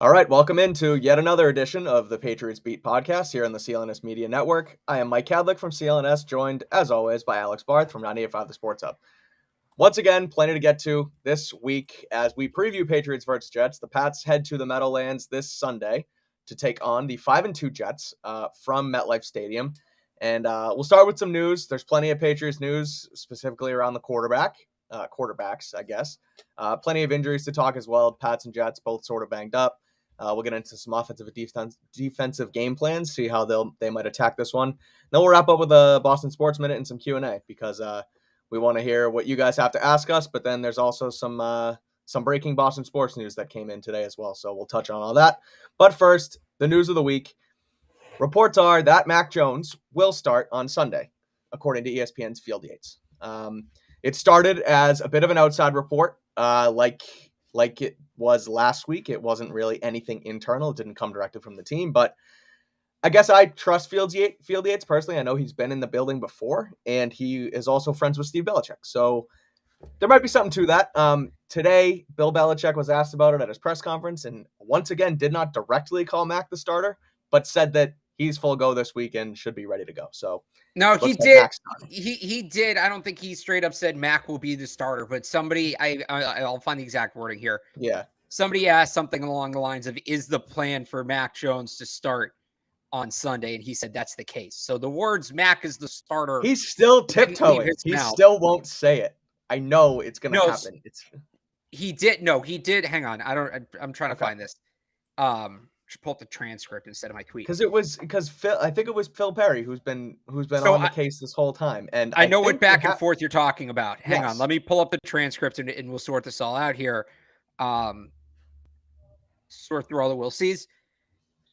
All right, welcome into yet another edition of the Patriots Beat podcast here on the CLNS Media Network. I am Mike Kadlick from CLNS, joined as always by Alex Barth from 98.5 The Sports Hub. Once again, plenty to get to this week as we preview Patriots versus Jets. The Pats head to the Meadowlands this Sunday to take on the 5-2 Jets from MetLife Stadium. And we'll start with some news. There's plenty of Patriots news, specifically around the quarterbacks, I guess. Plenty of injuries to talk as well. Pats and Jets both sort of banged up. We'll get into some offensive and defensive game plans, see how they might attack this one. Then we'll wrap up with a Boston Sports Minute and some Q&A because we want to hear what you guys have to ask us. But then there's also some breaking Boston sports news that came in today as well. So we'll touch on all that. But first, the news of the week. Reports are that Mac Jones will start on Sunday, according to ESPN's Field Yates. It started as a bit of an outside report, like it was last week. It wasn't really anything internal. It didn't come directly from the team, but I guess I trust Field Yates personally. I know he's been in the building before, and he is also friends with Steve Belichick. So there might be something to that. Today, Bill Belichick was asked about it at his press conference, and once again did not directly call Mac the starter, but said that he's full go this week and should be ready to go. So no, he did. He did. I don't think he straight up said Mac will be the starter, but somebody, I'll find the exact wording here. Yeah. Somebody asked something along the lines of, is the plan for Mac Jones to start on Sunday? And he said that's the case. So the words Mac is the starter. He's still tiptoeing. He still won't say it. I know it's going to happen. He did. No, he did. Hang on. I'm trying to find this. Should pull up the transcript instead of my tweet. I think it was Phil Perry who's been on the case this whole time. And I know what back and forth you're talking about. Hang on, let me pull up the transcript and we'll sort this all out here. Sort through all the we'll sees.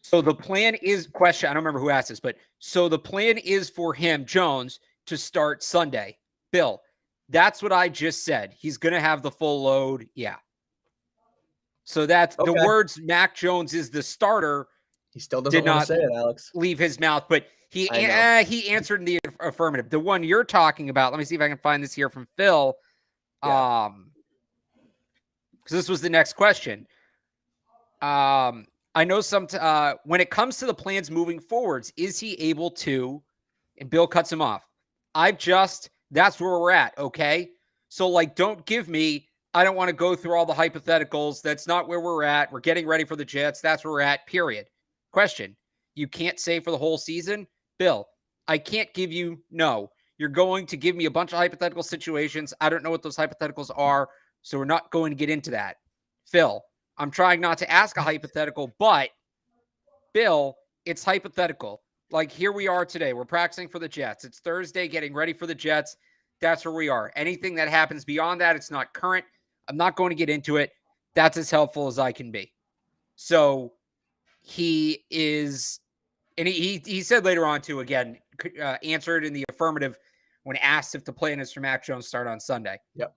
So the plan is question. I don't remember who asked this, but so the plan is for him, Jones, to start Sunday. Bill, that's what I just said. He's going to have the full load. Yeah. So that's okay. The words Mac Jones is the starter. He still doesn't want to say it, Alex. Leave his mouth, but he answered in the affirmative. The one you're talking about, let me see if I can find this here from Phil. Because this was the next question. I know when it comes to the plans moving forwards, is he able to, and Bill cuts him off. That's where we're at, okay? So, don't give me, I don't want to go through all the hypotheticals. That's not where we're at. We're getting ready for the Jets. That's where we're at, period. Question, you can't say for the whole season? Bill, I can't give you no. You're going to give me a bunch of hypothetical situations. I don't know what those hypotheticals are, so we're not going to get into that. Phil, I'm trying not to ask a hypothetical, but Bill, it's hypothetical. Here we are today. We're practicing for the Jets. It's Thursday, getting ready for the Jets. That's where we are. Anything that happens beyond that, it's not current. I'm not going to get into it. That's as helpful as I can be. So he is, and he said later on too, again, answered in the affirmative when asked if the plan is for Mac Jones start on Sunday. Yep.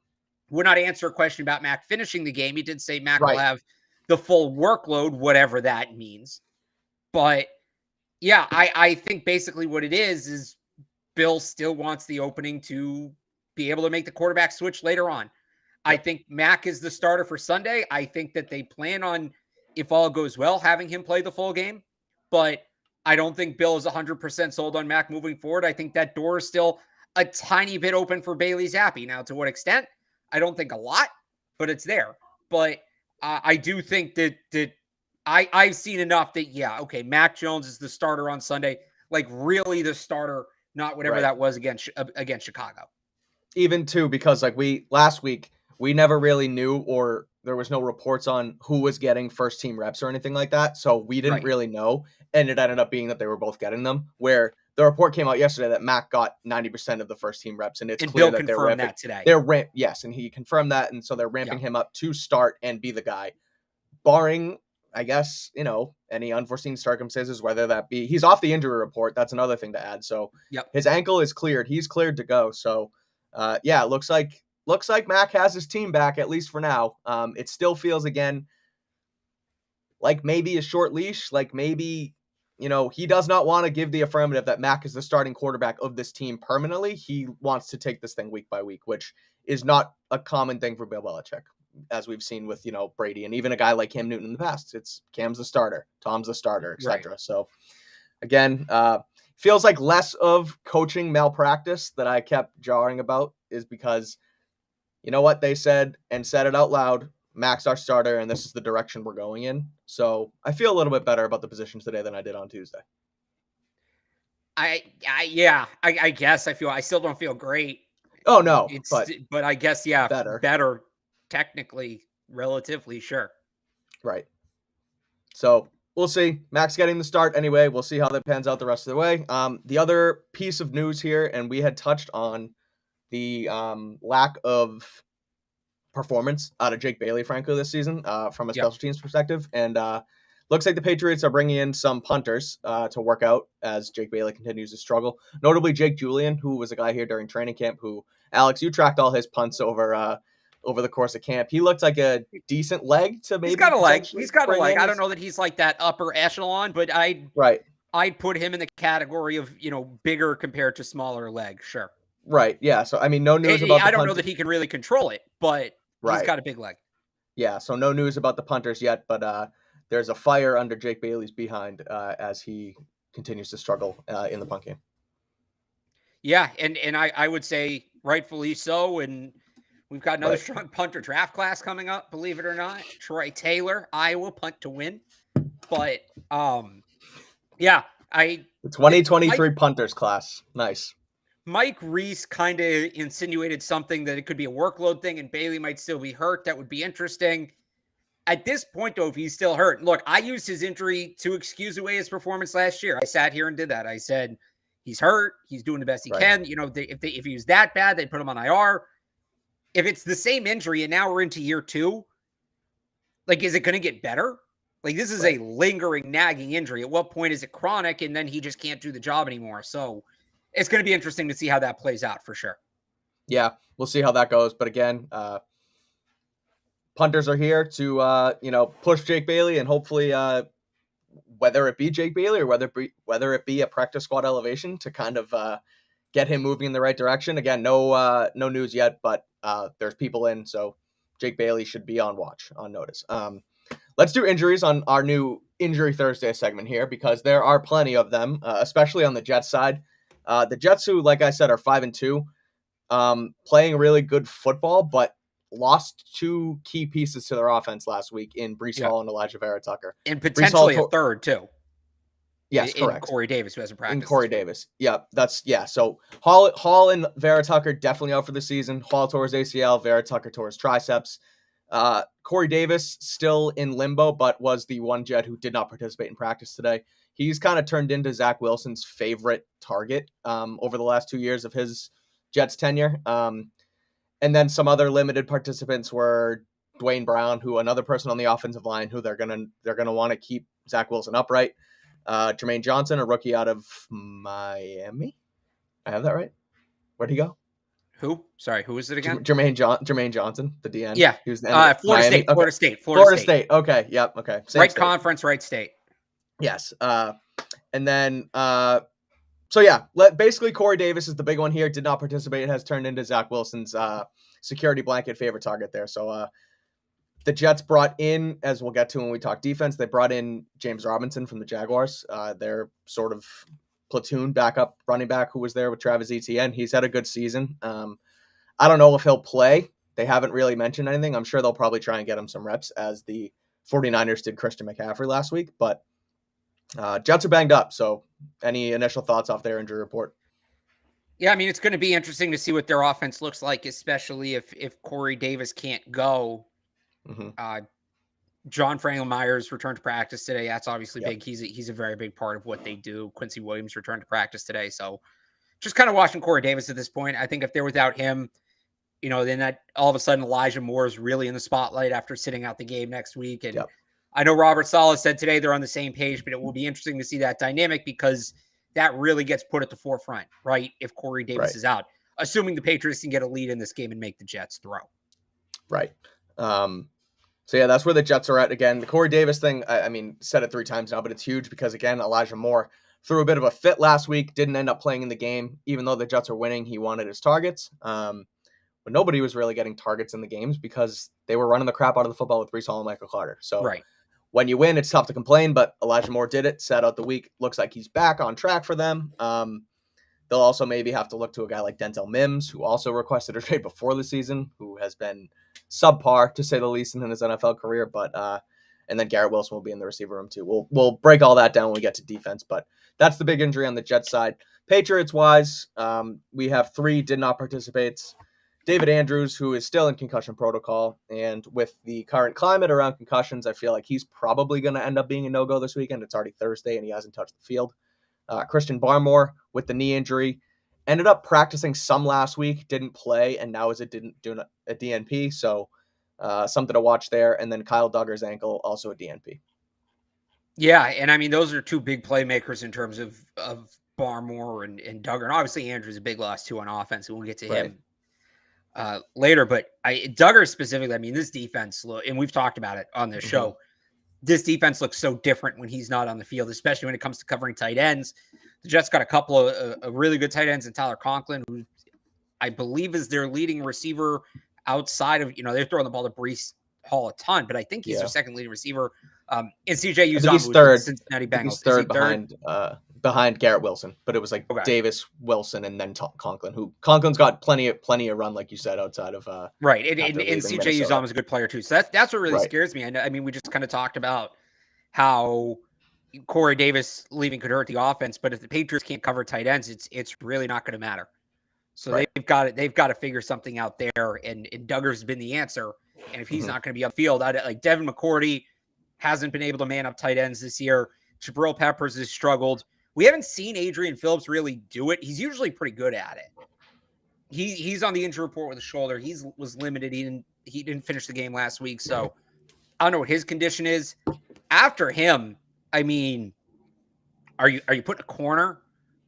Would not answer a question about Mac finishing the game. He did say Mac will have the full workload, whatever that means. But yeah, I think basically what it is Bill still wants the opening to be able to make the quarterback switch later on. I think Mac is the starter for Sunday. I think that they plan on, if all goes well, having him play the full game. But I don't think Bill is 100% sold on Mac moving forward. I think that door is still a tiny bit open for Bailey Zappi. Now, to what extent? I don't think a lot, but it's there. But I do think that I've seen enough that, Mac Jones is the starter on Sunday. Really the starter, not whatever that was against Chicago. Even too, because last week, we never really knew, or there was no reports on who was getting first team reps or anything like that. So we didn't really know. And it ended up being that they were both getting them, where the report came out yesterday that Mac got 90% of the first team reps. And it's clear Bill that they're ramping that today. Yes. And he confirmed that. And so they're ramping him up to start and be the guy, barring, I guess, any unforeseen circumstances, whether that be, he's off the injury report. That's another thing to add. So his ankle is cleared. He's cleared to go. So it looks like Mac has his team back, at least for now. It still feels, again, like maybe a short leash, like maybe, he does not want to give the affirmative that Mac is the starting quarterback of this team permanently. He wants to take this thing week by week, which is not a common thing for Bill Belichick. as we've seen with, Brady and even a guy like Cam Newton in the past. It's Cam's the starter, Tom's the starter, etc. Right. So again, feels like less of coaching malpractice that I kept jarring about is because you know what they said and said it out loud. Mac's our starter, and this is the direction we're going in. So I feel a little bit better about the position today than I did on Tuesday. I guess I still don't feel great. Oh no, but I guess better technically, relatively, sure. Right. So we'll see. Mac's getting the start anyway. We'll see how that pans out the rest of the way. The other piece of news here, and we had touched on the lack of performance out of Jake Bailey, frankly, this season from a special teams perspective. And looks like the Patriots are bringing in some punters to work out as Jake Bailey continues to struggle. Notably, Jake Julian, who was a guy here during training camp who, Alex, you tracked all his punts over the course of camp. He looked like a decent leg to maybe. He's got a leg. He's got a leg. I don't know that he's like that upper echelon, but I'd put him in the category of, bigger compared to smaller leg. Sure. Right. Yeah. So, I mean, no news about I don't know that he can really control it, but he's got a big leg. Yeah. So no news about the punters yet, but there's a fire under Jake Bailey's behind as he continues to struggle in the punt game. Yeah. And I would say rightfully so. And we've got another strong punter draft class coming up, believe it or not. Troy Taylor, Iowa, punt to win. But, the 2023 punters class. Nice. Mike Reese kind of insinuated something that it could be a workload thing and Bailey might still be hurt. That would be interesting. At this point, though, if he's still hurt, look, I used his injury to excuse away his performance last year. I sat here and did that. I said, he's hurt. He's doing the best he can. If he was that bad, they'd put him on IR. If it's the same injury and now we're into year 2, is it going to get better? This is a lingering, nagging injury. At what point is it chronic and then he just can't do the job anymore? So it's going to be interesting to see how that plays out for sure. Yeah, we'll see how that goes. But again, punters are here to, push Jake Bailey and hopefully whether it be Jake Bailey or whether it be a practice squad elevation to kind of get him moving in the right direction. Again, no news yet, but there's people in, so Jake Bailey should be on notice. Let's do injuries on our new Injury Thursday segment here because there are plenty of them, especially on the Jets side. The Jets, who, like I said, are 5-2, playing really good football, but lost 2 key pieces to their offense last week in Breece Hall and Elijah Vera Tucker. And potentially a third, too. Yes, correct. Corey Davis, who hasn't practiced. In Corey Davis. Yeah, so Hall and Vera Tucker definitely out for the season. Hall tore his ACL, Vera Tucker tore his triceps. Corey Davis still in limbo, but was the one Jet who did not participate in practice today. He's kind of turned into Zach Wilson's favorite target over the last 2 years of his Jets tenure. And then some other limited participants were Dwayne Brown, who another person on the offensive line who they're gonna want to keep Zach Wilson upright. Jermaine Johnson, a rookie out of Miami. I have that right? Where'd he go? Who? Sorry, who is it again? Jermaine Johnson, the DN. Yeah. He was Florida State. Okay. Florida State. Okay. Yep. Okay. Same right state. Conference, right state. Yes. And then, basically Corey Davis is the big one here. Did not participate. It has turned into Zach Wilson's security blanket favorite target there. So the Jets brought in, as we'll get to when we talk defense, they brought in James Robinson from the Jaguars. Their sort of platoon backup running back who was there with Travis Etienne. He's had a good season. I don't know if he'll play. They haven't really mentioned anything. I'm sure they'll probably try and get him some reps as the 49ers did Christian McCaffrey last week. But Jets are banged up. So any initial thoughts off their injury report? Yeah, I mean, it's going to be interesting to see what their offense looks like, especially if Corey Davis can't go. Mm-hmm. John Franklin Myers returned to practice today. That's obviously big. He's a very big part of what they do. Quincy Williams returned to practice today. So just kind of watching Corey Davis at this point. I think if they're without him, then that all of a sudden Elijah Moore is really in the spotlight after sitting out the game next week. And I know Robert Saleh said today they're on the same page, but it will be interesting to see that dynamic because that really gets put at the forefront, right? If Corey Davis is out, assuming the Patriots can get a lead in this game and make the Jets throw. Right. So that's where the Jets are at. Again, the Corey Davis thing, I mean, said it 3 times now, but it's huge because, again, Elijah Moore threw a bit of a fit last week, didn't end up playing in the game. Even though the Jets are winning, he wanted his targets. Was but nobody was really getting targets in the games because they were running the crap out of the football with Breece Hall and Michael Carter. So when you win, it's tough to complain, but Elijah Moore did it, sat out the week. Looks like he's back on track for them. They'll also maybe have to look to a guy like Denzel Mims, who also requested a trade before the season, who has been subpar, to say the least, in his NFL career. But and then Garrett Wilson will be in the receiver room too. We'll break all that down when we get to defense, but that's the big injury on the Jets side. Patriots-wise, we have 3 did not participate. David Andrews, who is still in concussion protocol, and with the current climate around concussions, I feel like he's probably going to end up being a no-go this weekend. It's already Thursday, and he hasn't touched the field. Christian Barmore, with the knee injury, ended up practicing some last week, didn't play, and now is doing a DNP, so something to watch there. And then Kyle Duggar's ankle, also a DNP. Yeah, and I mean, those are 2 big playmakers in terms of Barmore and Duggar. And obviously, Andrews a big loss, too, on offense, and we'll get to him later. But Duggar specifically, I mean, this defense, and we've talked about it on this show, this defense looks so different when he's not on the field, especially when it comes to covering tight ends. The Jets got a couple of really good tight ends in Tyler Conklin, who I believe is their leading receiver outside of, they're throwing the ball to Breece Hall a ton, but I think he's their second leading receiver. And CJ Uzomah, he's third. Cincinnati Bengals. He's third behind Garrett Wilson, but it was like Davis, Wilson, and then Conklin. Conklin's got plenty of run, like you said, outside of right. And CJ Uzomah is a good player too. So that's what really scares me. I mean, we just kind of talked about how Corey Davis leaving could hurt the offense, but if the Patriots can't cover tight ends, it's really not going to matter. So they've got to figure something out there, and Duggar's been the answer. And if he's not going to be on the field, like Devin McCourty hasn't been able to man up tight ends this year. Jabril Peppers has struggled. We haven't seen Adrian Phillips really do it. He's usually pretty good at it. He's on the injury report with a shoulder. He was limited. He didn't finish the game last week, so I don't know what his condition is. After him, I mean, are you putting a corner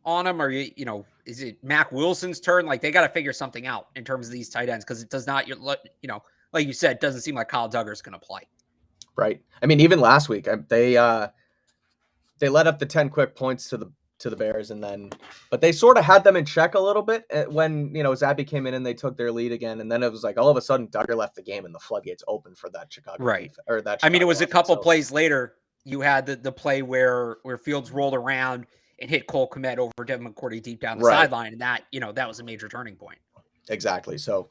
on him? Or is it Mac Wilson's turn? Like, they got to figure something out in terms of these tight ends, because it does not, like you said, it doesn't seem like Kyle Duggar's going to play. Right. I mean, even last week, they let up the 10 quick points to the Bears, but they sort of had them in check a little bit when Zappe came in and they took their lead again, and then it was like all of a sudden Duggar left the game and the floodgates opened for that Chicago right defense, or that. I mean, it was a couple plays later. You had the play where Fields rolled around and hit Cole Kmet over Devin McCourty deep down the sideline, and that that was a major turning point. Exactly. So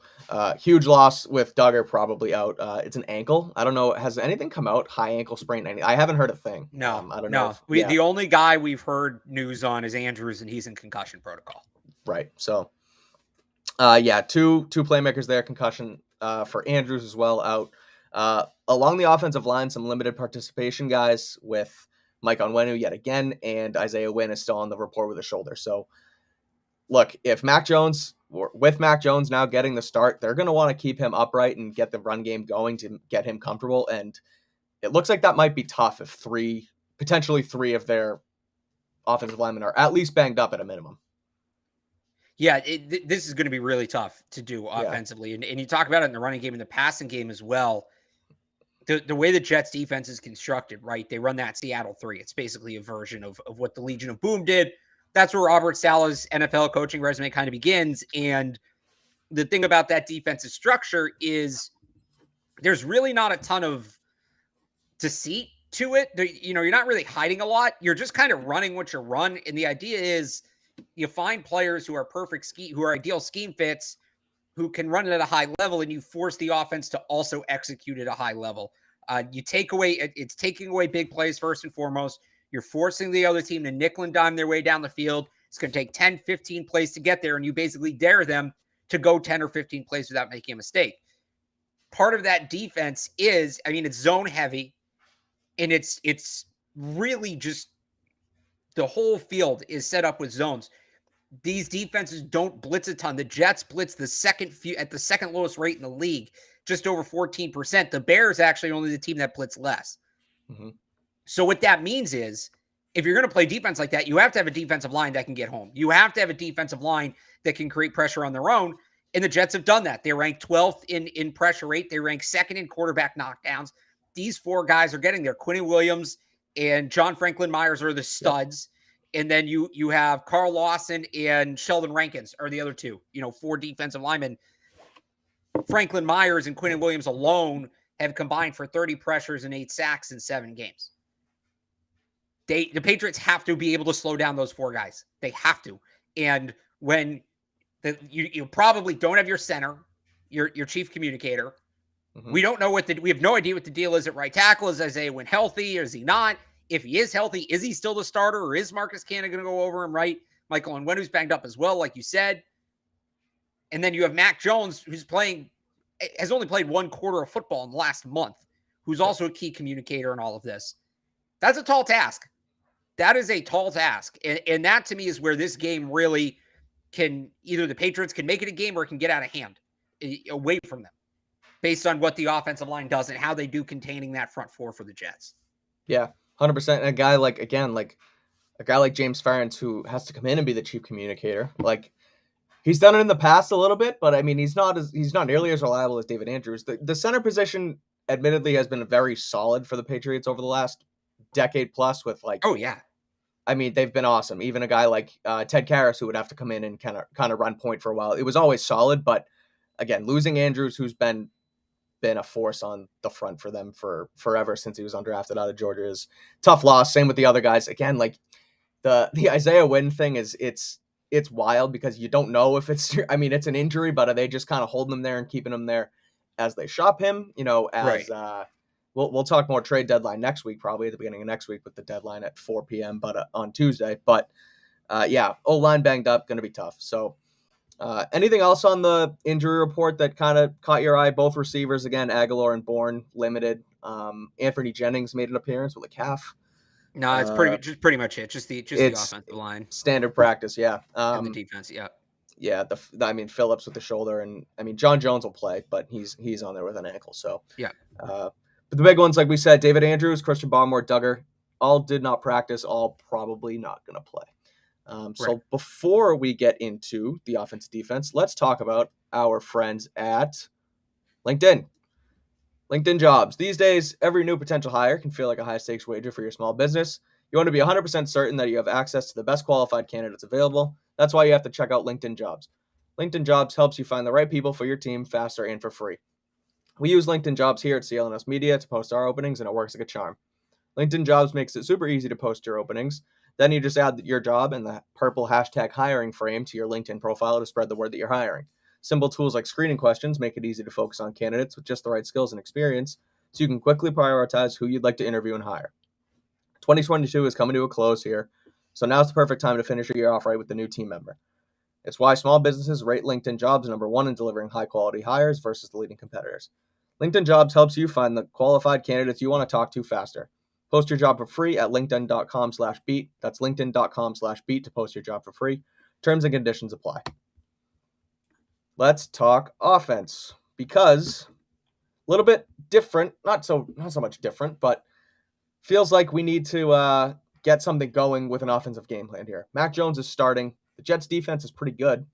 huge loss with Duggar probably out. It's an ankle. I don't know. Has anything come out? High ankle sprain? I haven't heard a thing. No, I don't know. The only guy we've heard news on is Andrews, and he's in concussion protocol. Right. So, two playmakers there. Concussion for Andrews as well, out. Along the offensive line, some limited participation guys with Mike Onwenu yet again, and Isaiah Wynn is still on the report with a shoulder. So, look, if Mac Jones now getting the start, they're going to want to keep him upright and get the run game going to get him comfortable. And it looks like that might be tough if potentially three of their offensive linemen are at least banged up at a minimum. Yeah, this is going to be really tough to do offensively. And you talk about it in the running game and the passing game as well. The way the Jets defense is constructed, right? They run that Seattle 3. It's basically a version of what the Legion of Boom did. That's where Robert Saleh's NFL coaching resume kind of begins. And the thing about that defensive structure is there's really not a ton of deceit to it. You're not really hiding a lot. You're just kind of running what you run. And the idea is you find players who are who are ideal scheme fits, who can run it at a high level, and you force the offense to also execute at a high level. It's taking away big plays first and foremost. You're forcing the other team to nickel and dime their way down the field. It's going to take 10, 15 plays to get there, and you basically dare them to go 10 or 15 plays without making a mistake. Part of that defense is, it's zone heavy, and it's really just the whole field is set up with zones. These defenses don't blitz a ton. The Jets blitz at the second lowest rate in the league, just over 14%. The Bears actually only the team that blitz less. Mm-hmm. So what that means is, if you're going to play defense like that, you have to have a defensive line that can get home. You have to have a defensive line that can create pressure on their own. And the Jets have done that. They rank 12th in pressure rate. They rank second in quarterback knockdowns. These 4 guys are getting there. Quinny Williams and John Franklin Myers are the studs. Yep. And then you have Carl Lawson and Sheldon Rankins are the other 2, 4 defensive linemen. Franklin Myers and Quinnen Williams alone have combined for 30 pressures and 8 sacks in 7 games. The Patriots have to be able to slow down those 4 guys. They have to. And when you probably don't have your center, your chief communicator. Mm-hmm. We don't know we have no idea what the deal is at right tackle. Is Isaiah Wynn healthy or is he not? If he is healthy, is he still the starter or is Marcus Cannon going to go over him, right? Michael Onwenu's banged up as well, like you said. And then you have Mac Jones, who's has only played 1 quarter of football in the last month, who's also a key communicator in all of this. That's a tall task. That is a tall task. And that to me is where this game really can, either the Patriots can make it a game or it can get out of hand away from them based on what the offensive line does and how they do containing that front 4 for the Jets. Yeah, 100%. And a guy like James Ferentz, who has to come in and be the chief communicator, like he's done it in the past a little bit, but I mean, he's not nearly as reliable as David Andrews. The center position admittedly has been very solid for the Patriots over the last decade plus with oh yeah. I mean, they've been awesome. Even a guy like Ted Karras, who would have to come in and kind of run point for a while. It was always solid, but again, losing Andrews, who's been a force on the front for them for forever since he was undrafted out of Georgia, is tough loss. Same with the other guys. Again, like the Isaiah Wynn thing is it's wild because you don't know if it's an injury, but are they just kind of holding him there and keeping him there as they shop him? Right. We'll talk more trade deadline next week, probably at the beginning of next week with the deadline at 4 p.m. but on Tuesday. But O-line banged up, going to be tough. So anything else on the injury report that kind of caught your eye? Both receivers, again, Aguilar and Bourne, limited. Anthony Jennings made an appearance with a calf. No, it's pretty much it. Just the offensive line. Standard practice, yeah. And the defense, yeah. Yeah, Phillips with the shoulder, and John Jones will play, but he's on there with an ankle. So yeah. But the big ones, like we said, David Andrews, Christian Barmore, Duggar, all did not practice, all probably not going to play. So before we get into the offense defense, let's talk about our friends at LinkedIn. LinkedIn Jobs. These days, every new potential hire can feel like a high-stakes wager for your small business. You want to be 100% certain that you have access to the best qualified candidates available. That's why you have to check out LinkedIn Jobs. LinkedIn Jobs helps you find the right people for your team faster and for free. We use LinkedIn Jobs here at CLNS Media to post our openings, and it works like a charm. LinkedIn Jobs makes it super easy to post your openings. Then you just add your job and the purple hashtag hiring frame to your LinkedIn profile to spread the word that you're hiring. Simple tools like screening questions make it easy to focus on candidates with just the right skills and experience, so you can quickly prioritize who you'd like to interview and hire. 2022 is coming to a close here, so now's the perfect time to finish your year off right with the new team member. It's why small businesses rate LinkedIn Jobs number 1 in delivering high-quality hires versus the leading competitors. LinkedIn Jobs helps you find the qualified candidates you want to talk to faster. Post your job for free at linkedin.com/beat. That's linkedin.com/beat to post your job for free. Terms and conditions apply. Let's talk offense, because a little bit different, not so much different, but feels like we need to get something going with an offensive game plan here. Mac Jones is starting. The Jets defense is pretty good.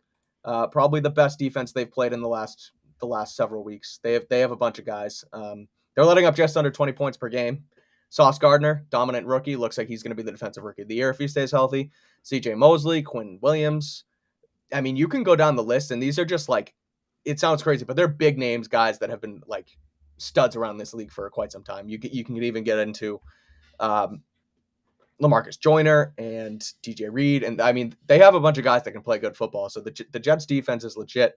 Probably the best defense they've played in the last several weeks. They have a bunch of guys. They're letting up just under 20 points per game. Sauce Gardner, dominant rookie, looks like he's going to be the defensive rookie of the year if he stays healthy. CJ Mosley, Quinnen Williams. I mean, you can go down the list, and these are just like, it sounds crazy, but they're big names, guys that have been like studs around this league for quite some time. You can even get into LaMarcus Joyner and DJ Reed. And I mean, they have a bunch of guys that can play good football. So the Jets defense is legit.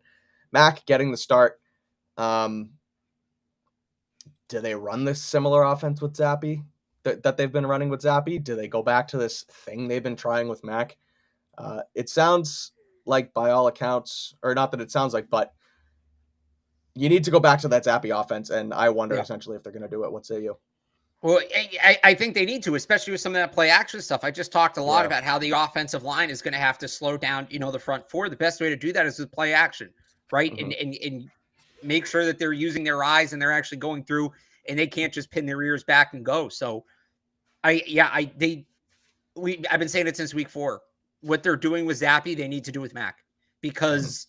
Mac getting the start. Do they run this similar offense with Zappe that they've been running with Zappe? Do they go back to this thing they've been trying with Mac? It sounds like, by all accounts, or not that it sounds like, but you need to go back to that Zappe offense. And I wonder essentially if they're going to do it. What say you? Well, I think they need to, especially with some of that play action stuff. I just talked a lot about how the offensive line is going to have to slow down, the front 4. The best way to do that is with play action, right? Mm-hmm. And make sure that they're using their eyes and they're actually going through, and they can't just pin their ears back and go. So I've been saying it since week 4. What they're doing with Zappe, they need to do with Mac, because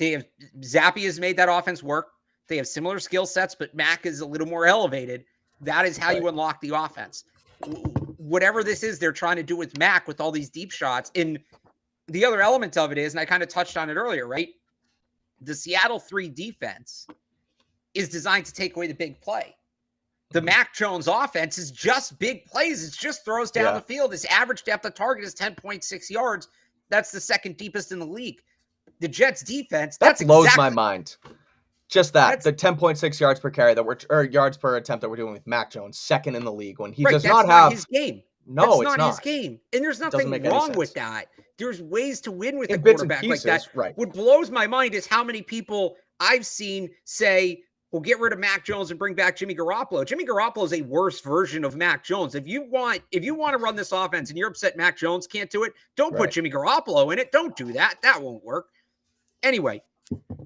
Zappe has made that offense work. They have similar skill sets, but Mac is a little more elevated. That is how you unlock the offense. Whatever this is they're trying to do with Mac with all these deep shots. And the other element of it is, and I kind of touched on it earlier, right? the Seattle 3 defense is designed to take away the big play. The Mac Jones offense is just big plays. It just throws down the field. His average depth of target is 10.6 yards. That's the second deepest in the league. The Jets defense, that blows my mind. Just the 10.6 yards per carry or yards per attempt that we're doing with Mac Jones, second in the league when he does not have his game. No, it's not his game. And there's nothing wrong with that. There's ways to win with a quarterback like that. Right. What blows my mind is how many people I've seen say, well, get rid of Mac Jones and bring back Jimmy Garoppolo. Jimmy Garoppolo is a worse version of Mac Jones. If you want to run this offense and you're upset Mac Jones can't do it, don't put Jimmy Garoppolo in it. Don't do that. That won't work. Anyway,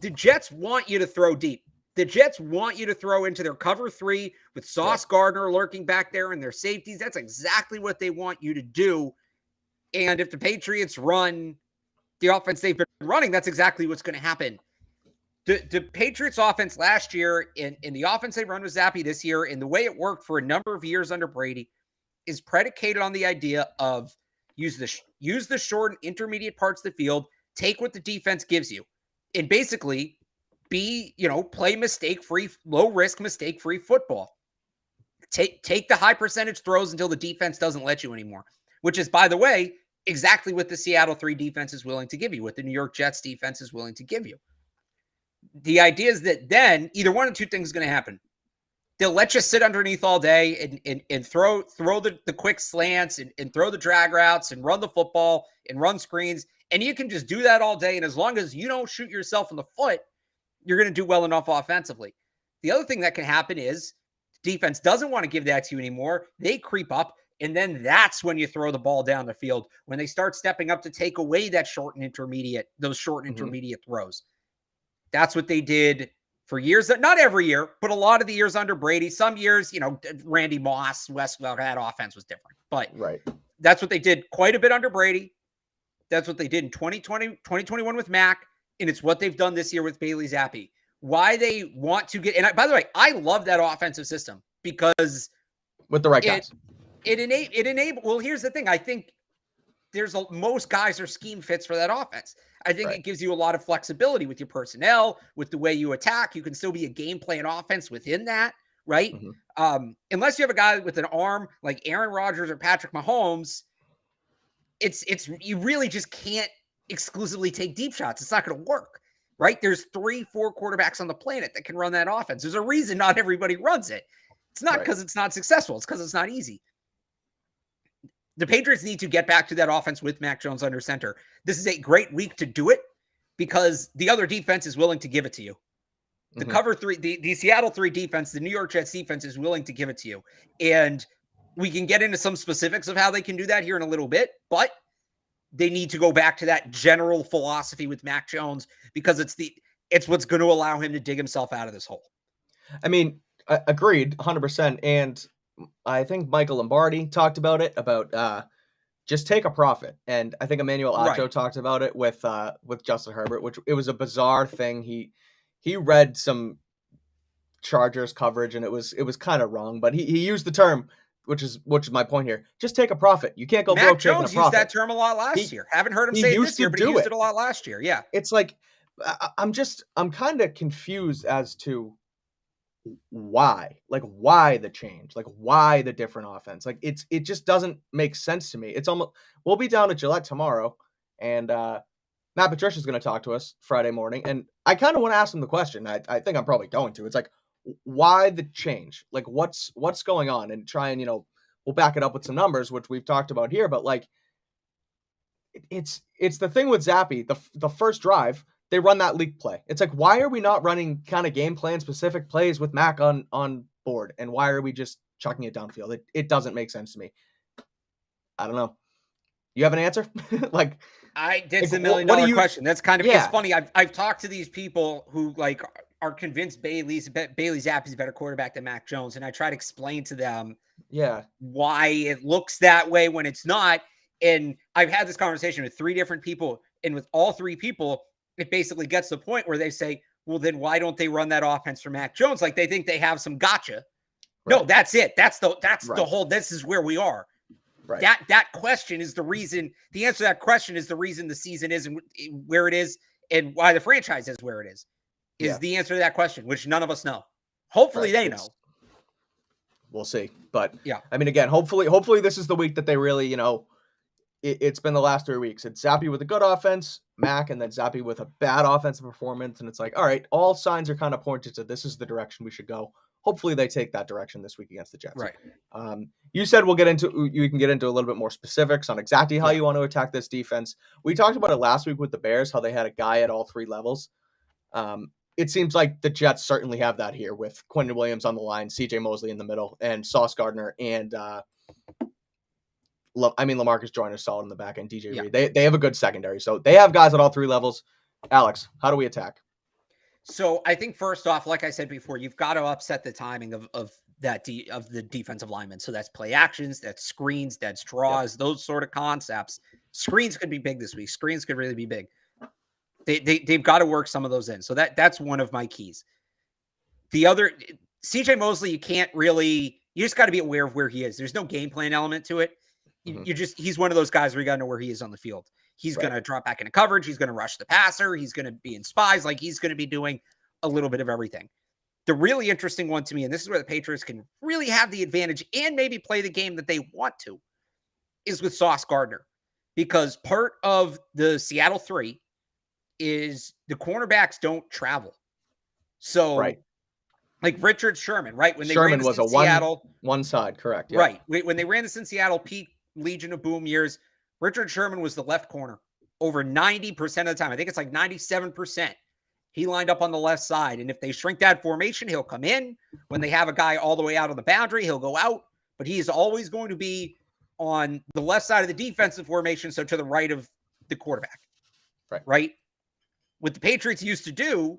the Jets want you to throw deep. The Jets want you to throw into their cover 3 with Sauce Gardner lurking back there and their safeties. That's exactly what they want you to do. And if the Patriots run the offense they've been running, that's exactly what's going to happen. The Patriots offense last year in the offense they run with Zappe this year, and the way it worked for a number of years under Brady, is predicated on the idea of use the short and intermediate parts of the field, take what the defense gives you, and basically play mistake-free, low-risk, mistake-free football. Take the high percentage throws until the defense doesn't let you anymore, which is, by the way, exactly what the Seattle 3 defense is willing to give you, what the New York Jets defense is willing to give you. The idea is that then either one of two things is going to happen. They'll let you sit underneath all day and throw the quick slants and throw the drag routes and run the football and run screens. And you can just do that all day. And as long as you don't shoot yourself in the foot, you're going to do well enough offensively. The other thing that can happen is defense doesn't want to give that to you anymore. They creep up. And then that's when you throw the ball down the field, when they start stepping up to take away those short and intermediate throws. That's what they did for years. Not every year, but a lot of the years under Brady. Some years, Randy Moss, Westwell, that offense was different. But that's what they did quite a bit under Brady. That's what they did in 2020, 2021 with Mac. And it's what they've done this year with Bailey Zappe. Why they want to get – and by the way, I love that offensive system because – with the right guys. It enables – well, here's the thing. I think most guys are scheme fits for that offense. I think it gives you a lot of flexibility with your personnel, with the way you attack. You can still be a game plan offense within that, right? Mm-hmm. Unless you have a guy with an arm like Aaron Rodgers or Patrick Mahomes, you really just can't exclusively take deep shots. It's not going to work, right? There's 3-4 quarterbacks on the planet that can run that offense. There's a reason not everybody runs it. It's not because it's not successful. It's because it's not easy. The Patriots need to get back to that offense with Mac Jones under center. This is a great week to do it because the other defense is willing to give it to you. The cover 3, the Seattle 3 defense, the New York Jets defense is willing to give it to you. And we can get into some specifics of how they can do that here in a little bit, but they need to go back to that general philosophy with Mac Jones because it's what's going to allow him to dig himself out of this hole. I mean, agreed 100%. And I think Michael Lombardi talked about it, about just take a profit. And I think Emmanuel Acho talked about it with Justin Herbert, which it was a bizarre thing. He read some Chargers coverage and it was kind of wrong, but he used the term, which is my point here. Just take a profit. You can't go broke taking a profit. Mac Jones used that term a lot last year. Haven't heard him say it this year, but he used it a lot last year. Yeah. It's like, I'm kind of confused as to why the change, why the different offense. It just doesn't make sense to me. It's almost, we'll be down at Gillette tomorrow and Matt Patricia's going to talk to us Friday morning. And I kind of want to ask him the question. I think I'm probably going to. It's like, why the change? Like, what's going on? And try and, we'll back it up with some numbers, which we've talked about here. But like, it's the thing with Zappe, the first drive, they run that leak play. It's like, why are we not running kind of game plan specific plays with Mac on board? And why are we just chucking it downfield? It doesn't make sense to me. I don't know. You have an answer? Like, it's a $1 million question. That's kind of, it's funny. I've talked to these people who like are convinced Bailey Zappe is a better quarterback than Mac Jones. And I try to explain to them why it looks that way when it's not. And I've had this conversation with 3 different people, and with all 3 people, it basically gets to the point where they say, well, then why don't they run that offense for Mac Jones? Like they think they have some gotcha. Right. No, that's it. That's the whole, this is where we are. Right. That question is the reason, the answer to that question is the reason the season is where it is and why the franchise is where it is the answer to that question, which none of us know. Hopefully they know. We'll see. But yeah, I mean, again, hopefully this is the week that they really, it's been the last 3 weeks. It's Zappe with a good offense, Mac, and then Zappe with a bad offensive performance. And it's like, all right, all signs are kind of pointed to this is the direction we should go. Hopefully they take that direction this week against the Jets. Right. You said you can get into a little bit more specifics on exactly how you want to attack this defense. We talked about it last week with the Bears, how they had a guy at all 3 levels. It seems like the Jets certainly have that here with Quentin Williams on the line, CJ Mosley in the middle, and Sauce Gardner and LaMarcus Joyner solid in the back end, DJ Reed. They have a good secondary. So they have guys at all 3 levels. Alex, how do we attack? So I think first off, like I said before, you've got to upset the timing of the defensive linemen. So that's play actions, that's screens, that's draws, those sort of concepts. Screens could be big this week. Screens could really be big. They've got to work some of those in. So that's one of my keys. The other, CJ Mosley, you just got to be aware of where he is. There's no game plan element to it. He's one of those guys where you got to know where he is on the field. He's going to drop back into coverage. He's going to rush the passer. He's going to be in spies. Like, he's going to be doing a little bit of everything. The really interesting one to me, and this is where the Patriots can really have the advantage and maybe play the game that they want to, is with Sauce Gardner. Because part of the Seattle 3 is the cornerbacks don't travel. So, like Richard Sherman, right? When they Sherman ran this was in a Seattle, one side, correct. Yep. Right. When they ran this in Seattle, peak Legion of Boom years, Richard Sherman was the left corner over 90% of the time. I think it's like 97%. He lined up on the left side. And if they shrink that formation, he'll come in. When they have a guy all the way out on the boundary, he'll go out. But he is always going to be on the left side of the defensive formation, so to the right of the quarterback. Right? What the Patriots used to do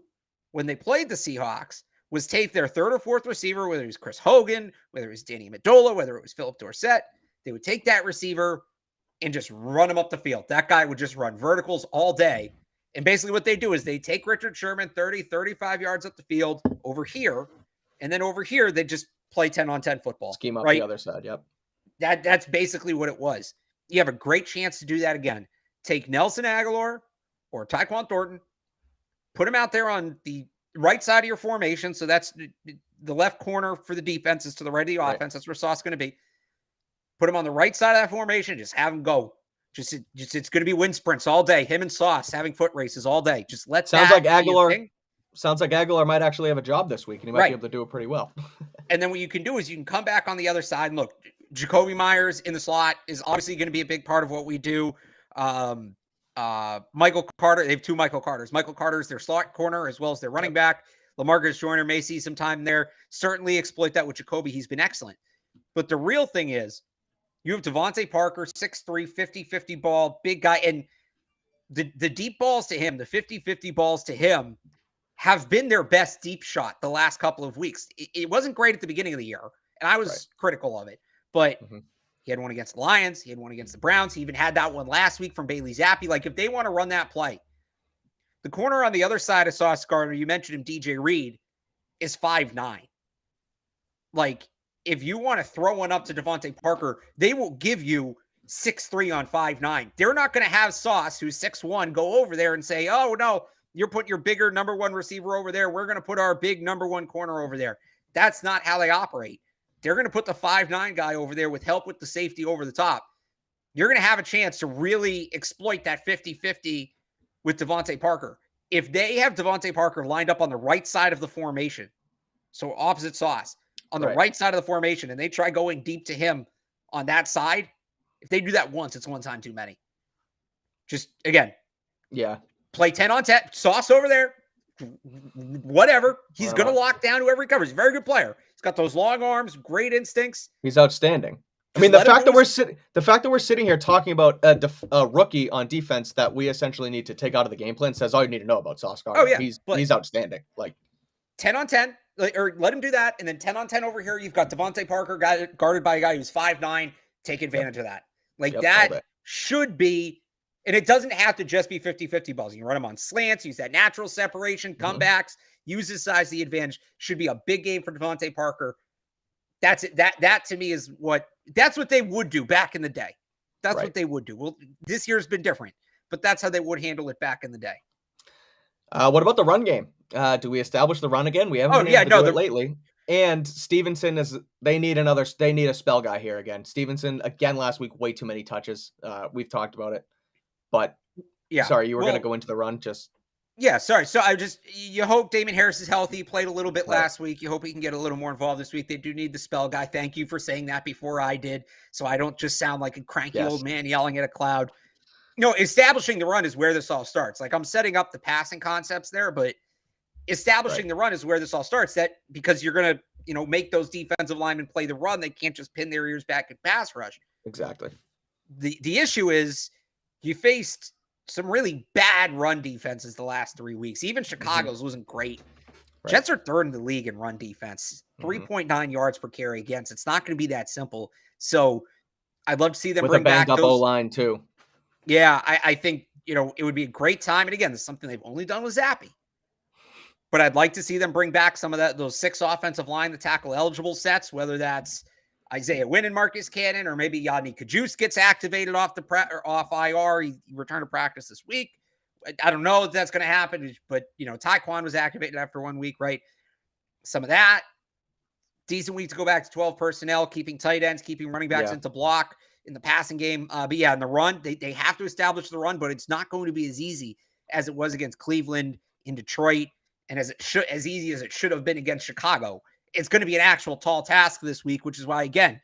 when they played the Seahawks was take their 3rd or 4th receiver, whether it was Chris Hogan, whether it was Danny Amendola, whether it was Philip Dorsett. They would take that receiver and just run him up the field. That guy would just run verticals all day. And basically what they do is they take Richard Sherman 30, 35 yards up the field over here. And then over here, they just play 10-on-10 football. Scheme up the other side, yep. That's basically what it was. You have a great chance to do that again. Take Nelson Aguilar or Tyquan Thornton, put him out there on the right side of your formation. So that's the left corner for the defense is to the right of the offense. That's where Sauce is going to be. Put him on the right side of that formation. Just have him go. Just it's going to be wind sprints all day. Him and Sauce having foot races all day. Just let sounds like Aguilar might actually have a job this week, and he might be able to do it pretty well. And then what you can do is you can come back on the other side and look. Jacoby Myers in the slot is obviously going to be a big part of what we do. Michael Carter, they have 2 Michael Carters. Michael Carter is their slot corner as well as their running back. LaMarcus Joyner may see some time there. Certainly exploit that with Jacoby. He's been excellent. But the real thing is, you have Devontae Parker, 6'3", 50-50 ball, big guy. And the deep balls to him, the 50-50 balls to him, have been their best deep shot the last couple of weeks. It wasn't great at the beginning of the year, and I was critical of it. But he had one against the Lions. He had one against the Browns. He even had that one last week from Bailey Zappi. Like, if they want to run that play, the corner on the other side of Sauce Gardner, you mentioned him, DJ Reed, is 5'9". Like, if you want to throw one up to Devontae Parker, they will give you 6'3" on 5'9". They're not going to have Sauce, who's 6'1", go over there and say, oh, no, you're putting your bigger number 1 receiver over there. We're going to put our big number 1 corner over there. That's not how they operate. They're going to put the 5'9" guy over there with help with the safety over the top. You're going to have a chance to really exploit that 50-50 with Devontae Parker. If they have Devontae Parker lined up on the right side of the formation, so opposite Sauce, on the right side of the formation, and they try going deep to him on that side, if they do that once, it's one time too many. Just, again, play 10-on-10, Sauce over there, whatever. He's going to lock down whoever he covers. He's a very good player. He's got those long arms, great instincts. He's outstanding. I mean, the fact that we're sitting here talking about a rookie on defense that we essentially need to take out of the game plan says all you need to know about Sauce Gardner. Oh, yeah. He's outstanding. Like 10-on-10, or let him do that, and then 10-on-10 over here, you've got Devontae Parker guarded by a guy who's 5'9". Take advantage of that. Like that should be, and it doesn't have to just be 50-50 balls. You can run them on slants, use that natural separation, comebacks, use his size, the advantage. Should be a big game for Devontae Parker. That's it. That to me is that's what they would do back in the day. That's what they would do. Well, this year's been different, but that's how they would handle it back in the day. What about the run game? Do we establish the run again? We haven't been able to do it lately. And Stevenson they need a spell guy here again. Stevenson, again, last week, way too many touches. We've talked about it. But, sorry, you were going to go into the run. Sorry. So you hope Damon Harris is healthy. Played a little bit last week. You hope he can get a little more involved this week. They do need the spell guy. Thank you for saying that before I did, so I don't just sound like a cranky old man yelling at a cloud. No, establishing the run is where this all starts. Like, I'm setting up the passing concepts there, but establishing the run is where this all starts. That because you're going to, make those defensive linemen play the run. They can't just pin their ears back and pass rush. Exactly. The issue is you faced some really bad run defenses the last 3 weeks. Even Chicago's wasn't great. Right. Jets are third in the league in run defense, 3.9 yards per carry against. It's not going to be that simple. So I'd love to see them with bring a banged back up O-line too. Yeah, I think, it would be a great time. And again, this is something they've only done with Zappy. But I'd like to see them bring back some of those 6 offensive line to tackle eligible sets, whether that's Isaiah Wynn and Marcus Cannon, or maybe Yadni Kajus gets activated off IR. He returned to practice this week. I don't know if that's going to happen, but Taekwon was activated after 1 week, right? Some of that. Decent week to go back to 12 personnel, keeping tight ends, keeping running backs into block in the passing game. But in the run, they have to establish the run, but it's not going to be as easy as it was against Cleveland, in Detroit, and as easy as it should have been against Chicago. It's going to be an actual tall task this week, which is why, again,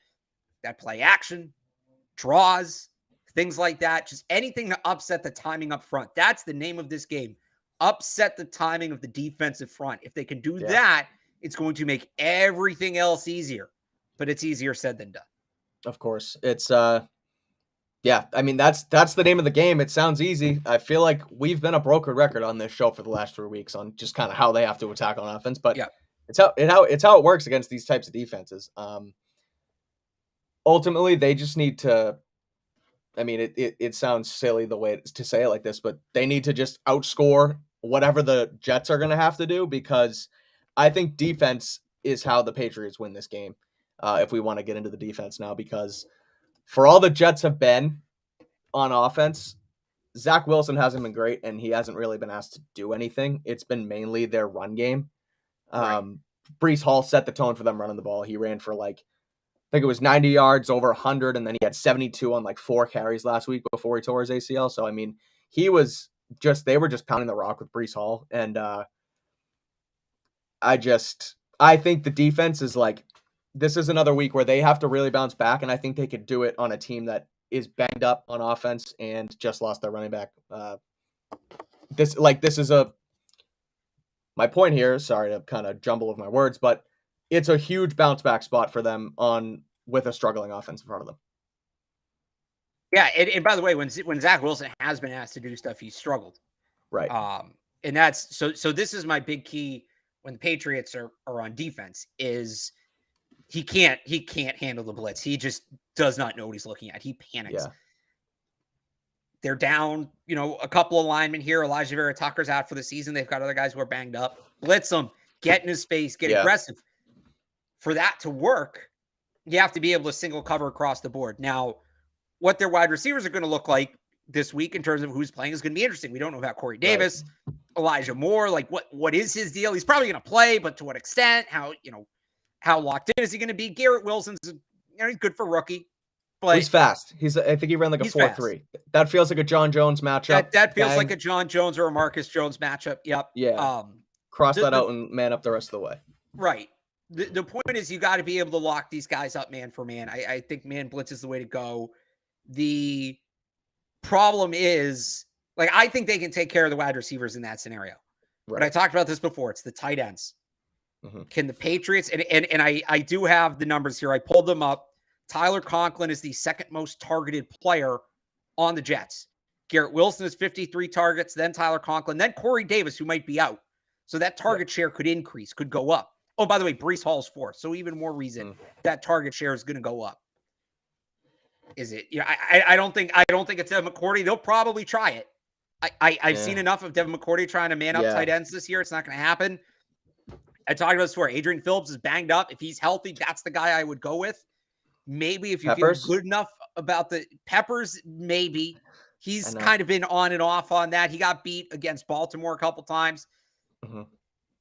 that play action, draws, things like that, just anything to upset the timing up front. That's the name of this game. Upset the timing of the defensive front. If they can do that, it's going to make everything else easier. But it's easier said than done. Of course. It's I mean, that's the name of the game. It sounds easy. I feel like we've been a broken record on this show for the last 3 weeks on just kind of how they have to attack on offense, but it's how it works against these types of defenses. Ultimately, they just need to. I mean, it sounds silly the way to say it like this, but they need to just outscore whatever the Jets are going to have to do, because I think defense is how the Patriots win this game. If we want to get into the defense now, because for all the Jets have been on offense, Zach Wilson hasn't been great, and he hasn't really been asked to do anything. It's been mainly their run game. Breece Hall set the tone for them running the ball. He ran for I think it was 90 yards, over 100, and then he had 72 on 4 carries last week before he tore his ACL. So, I mean, they were just pounding the rock with Breece Hall. And I think the defense is this is another week where they have to really bounce back, and I think they could do it on a team that is banged up on offense and just lost their running back. My point here, sorry to kind of jumble of my words, but it's a huge bounce back spot for them with a struggling offense in front of them. Yeah, and by the way, when Zach Wilson has been asked to do stuff, he's struggled. Right. And that's so this is my big key when the Patriots are on defense is he can't handle the blitz. He just does not know what he's looking at. He panics. Yeah. They're down, a couple of linemen here. Elijah Vera Tucker's out for the season. They've got other guys who are banged up. Blitz him, get in his face, get aggressive. For that to work, you have to be able to single cover across the board. Now, what their wide receivers are going to look like this week in terms of who's playing is going to be interesting. We don't know about Corey Davis, Elijah Moore. What is his deal? He's probably going to play, but to what extent? How locked in is he going to be? Garrett Wilson's, he's good for rookie. But he's fast. I think he ran a 4.3. That feels like a John Jones matchup. That feels like a John Jones or a Marcus Jones matchup. Yep. Yeah. Cross that out and man up the rest of the way. Right. The point is you got to be able to lock these guys up man for man. I think man blitz is the way to go. The problem is, I think they can take care of the wide receivers in that scenario. Right. But I talked about this before. It's the tight ends. Mm-hmm. Can the Patriots, and I do have the numbers here. I pulled them up. Tyler Conklin is the second most targeted player on the Jets. Garrett Wilson is 53 targets, then Tyler Conklin, then Corey Davis, who might be out. So that target share could increase, could go up. Oh, by the way, Breece Hall's fourth. So even more reason that target share is going to go up. Is it? I don't think it's Devin McCourty. They'll probably try it. I've seen enough of Devin McCourty trying to man up tight ends this year. It's not going to happen. I talked about this before. Adrian Phillips is banged up. If he's healthy, that's the guy I would go with. Maybe if you feel good enough about the Peppers, maybe He's kind of been on and off on that. He got beat against Baltimore a couple times. Mm-hmm.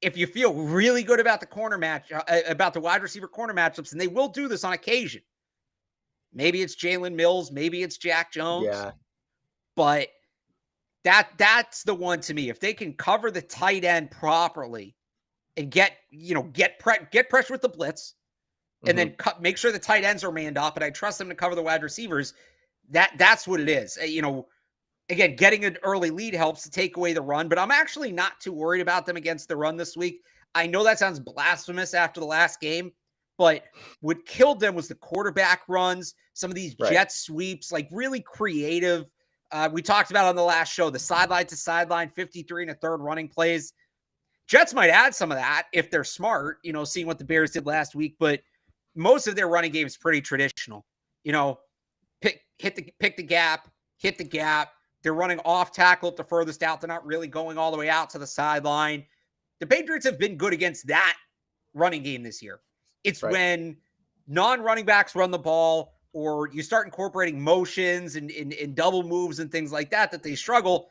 If you feel really good about the corner match, about the wide receiver corner matchups, and they will do this on occasion. Maybe it's Jalen Mills, maybe it's Jack Jones. Yeah. But that's the one to me. If they can cover the tight end properly and get pressure with the blitz, and then make sure the tight ends are manned up, and I trust them to cover the wide receivers. That's what it is. Again, getting an early lead helps to take away the run, but I'm actually not too worried about them against the run this week. I know that sounds blasphemous after the last game, but what killed them was the quarterback runs, some of these jet sweeps, like really creative. We talked about on the last show, the sideline to sideline, 53 and a third running plays. Jets might add some of that if they're smart, seeing what the Bears did last week, but most of their running game is pretty traditional. Pick the gap, hit the gap. They're running off tackle at the furthest out. They're not really going all the way out to the sideline. The Patriots have been good against that running game this year. It's when non-running backs run the ball, or you start incorporating motions and double moves and things like that they struggle.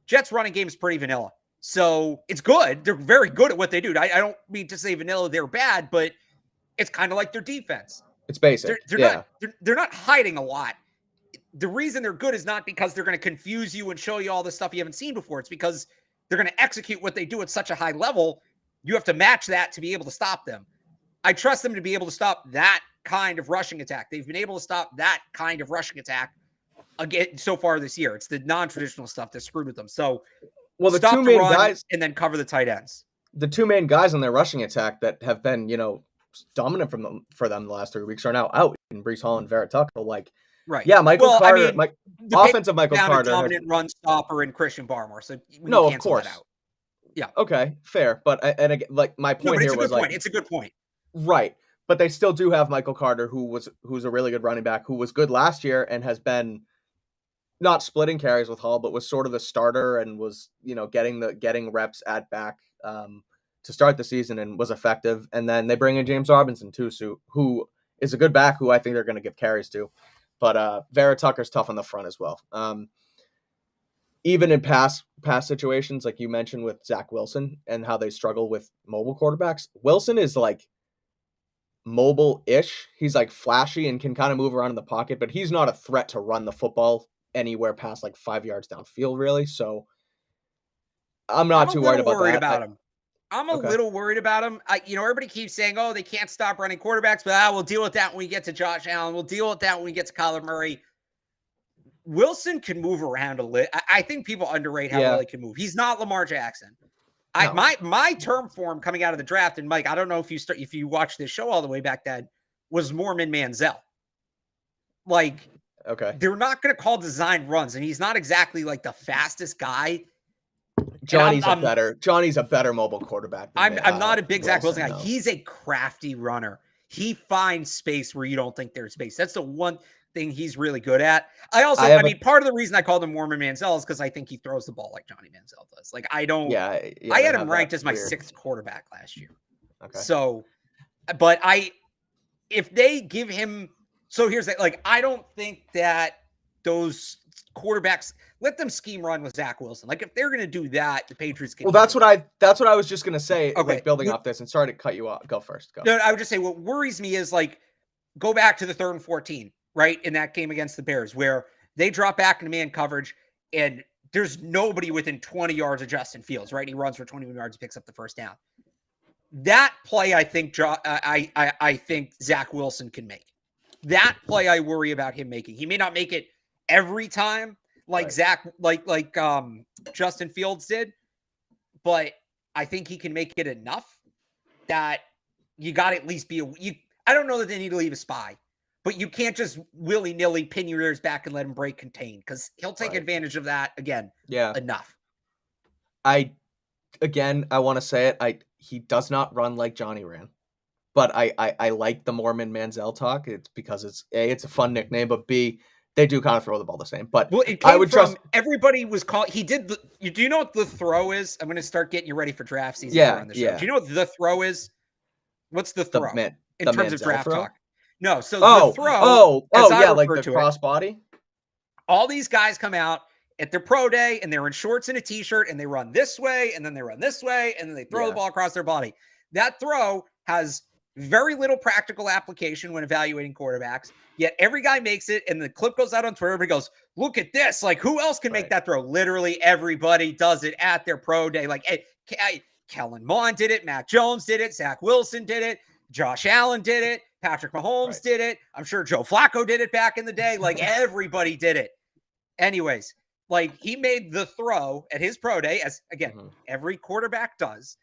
Jets running game is pretty vanilla. So it's good. They're very good at what they do. I don't mean to say vanilla, they're bad, but it's kind of like their defense. It's basic. They're not hiding a lot. The reason they're good is not because they're going to confuse you and show you all this stuff you haven't seen before. It's because they're going to execute what they do at such a high level. You have to match that to be able to stop them. I trust them to be able to stop that kind of rushing attack. They've been able to stop that kind of rushing attack again so far this year. It's the non-traditional stuff that screwed with them. So, the two main guys and then cover the tight ends. The two main guys on their rushing attack that have been, dominant for them the last 3 weeks are now out in Breece Hall and Vera Tucker. Yeah, Michael Carter, offensive Michael Carter, dominant run stopper and Christian Barmore. So of course, that out. Yeah, okay, fair. But my point here was it's a good point, right? But they still do have Michael Carter, who's a really good running back, who was good last year and has been not splitting carries with Hall, but was sort of the starter and was getting reps at back to start the season and was effective. And then they bring in James Robinson too, who is a good back, who I think they're going to give carries to. But Vera Tucker's tough on the front as well. Even in past situations, like you mentioned with Zach Wilson and how they struggle with mobile quarterbacks, Wilson is mobile-ish. He's flashy and can kind of move around in the pocket, but he's not a threat to run the football anywhere past 5 yards downfield, really. So I'm not too worried about him. I'm a little worried about him. Everybody keeps saying, "Oh, they can't stop running quarterbacks," but we'll deal with that when we get to Josh Allen. We'll deal with that when we get to Kyler Murray. Wilson can move around a little. I think people underrate how well he can move. He's not Lamar Jackson. No. My term for him coming out of the draft, and Mike, I don't know if you watched this show all the way back then, was Mormon Manziel. They're not going to call design runs, and he's not exactly the fastest guy. Johnny's a better mobile quarterback. I'm not a big Zach Wilson guy. He's a crafty runner. He finds space where you don't think there's space. That's the one thing he's really good at. Part of the reason I called him Mormon Manziel is because I think he throws the ball like Johnny Manziel does. I had him ranked as my sixth quarterback last year. Okay. So, but if they give him, so here's that, I don't think that those quarterbacks, let them scheme run with Zach Wilson. If they're going to do that, the Patriots can. Well, that's what I was just going to say. Okay. Building off this, and sorry to cut you off. Go first. Go. No, I would just say what worries me is go back to the 3rd and 14, right? In that game against the Bears, where they drop back into man coverage and there's nobody within 20 yards of Justin Fields, right? He runs for 21 yards, picks up the first down. That play, I think Zach Wilson can make. That play, I worry about him making. He may not make it every time, Zach, Justin Fields did, but I think he can make it enough that you got to at least I don't know that they need to leave a spy, but you can't just willy-nilly pin your ears back and let him break contain, because he'll take advantage of that again. Yeah. Enough. I want to say it. He does not run like Johnny ran, but I like the Mormon Manziel talk. It's because it's a fun nickname, but B, they do kind of throw the ball the same. But I would trust. Everybody was called. He did. Do you know what the throw is? I'm going to start getting you ready for draft season. On the show. Yeah. Do you know what the throw is? What's the throw in terms of draft talk? No. So the throw. Yeah, like the crossbody. all these guys come out at their pro day and they're in shorts and a t-shirt and they run this way and then they run this way and then they throw the ball across their body. That throw has very little practical application when evaluating quarterbacks, yet every guy makes it, and the clip goes out on Twitter, everybody goes, look at this, like, who else can make that throw? Literally everybody does it at their pro day. Like, Kellen Mond did it, Mac Jones did it, Zach Wilson did it, Josh Allen did it, Patrick Mahomes did it, I'm sure Joe Flacco did it back in the day. Like, everybody did it. Anyways, like, he made the throw at his pro day, as, again, every quarterback does.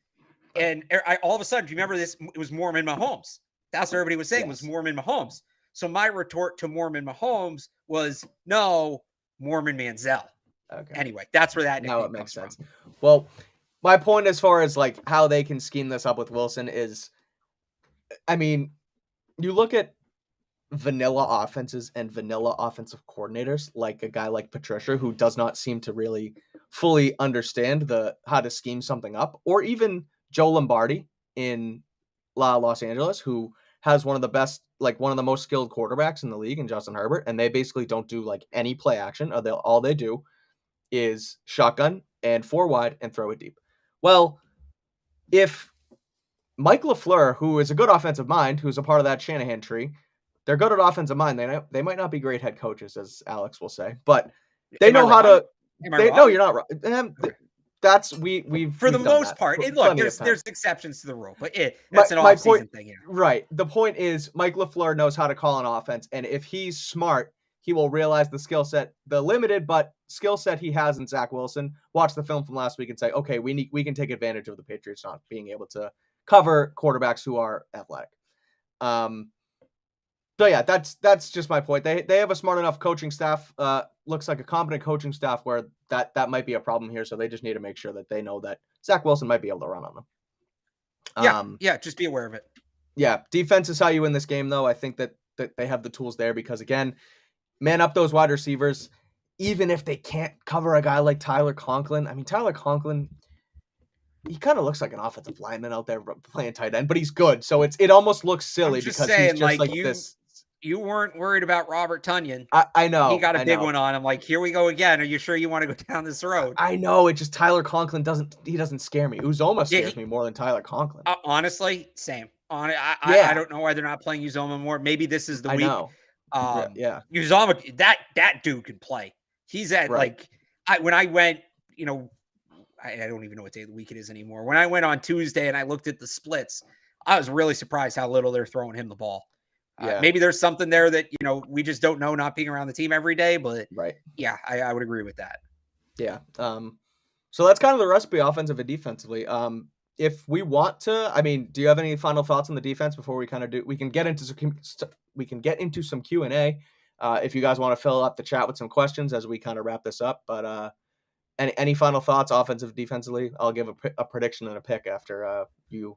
And all of a sudden, do you remember this? It was Mormon Mahomes. That's what everybody was saying, was Mormon Mahomes. So my retort to Mormon Mahomes was, no, Mormon Manziel. Okay. Anyway, that's where that now it makes sense. From. Well, my point as far as like how they can scheme this up with Wilson is, I mean, you look at vanilla offenses and vanilla offensive coordinators, like a guy like Patricia, who does not seem to really fully understand how to scheme something up, or even Joe Lombardi in Los Angeles, who has one of the best, like one of the most skilled quarterbacks in the league in Justin Herbert, and they basically don't do like any play action. All they do is shotgun and 4 wide and throw it deep. Well, if Mike LaFleur, who is a good offensive mind, who's a part of that Shanahan tree, they're good at offensive mind. They might not be great head coaches, as Alex will say, but they know how to. No, you're not wrong. That's we've for the most part. Look, there's exceptions to the rule, but that's an off-season thing here. Right. The point is, Mike LaFleur knows how to call an offense, and if he's smart, he will realize the skill set, the limited but skill set he has in Zach Wilson. Watch the film from last week and say, okay, we can take advantage of the Patriots not being able to cover quarterbacks who are athletic. So yeah, that's just my point. They have a smart enough coaching staff. Looks like a competent coaching staff where that might be a problem here. So they just need to make sure that they know that Zach Wilson might be able to run on them. Yeah, just be aware of it. Yeah, defense is how you win this game, though. I think that they have the tools there because, again, man up those wide receivers. Even if they can't cover a guy like Tyler Conklin. I mean, Tyler Conklin, he kind of looks like an offensive lineman out there playing tight end, but he's good. So it almost looks silly because he's just like this. You weren't worried about Robert Tonyan. I know. He got a big one on him. Like, here we go again. Are you sure you want to go down this road? I know. It's just Tyler Conklin doesn't scare me. Uzomah scares me more than Tyler Conklin. Honestly, same. I don't know why they're not playing Uzomah more. Maybe this is the week. Know. Uzomah, that dude can play. He's at when I went, I don't even know what day of the week it is anymore. When I went on Tuesday and I looked at the splits, I was really surprised how little they're throwing him the ball. Maybe there's something there that, we just don't know, not being around the team every day, but yeah, I would agree with that. Yeah. So that's kind of the recipe offensive and defensively. If we want to, do you have any final thoughts on the defense before we kind of we can get into some Q&A. If you guys want to fill up the chat with some questions as we kind of wrap this up, but any final thoughts offensive, defensively? I'll give a prediction and a pick after if you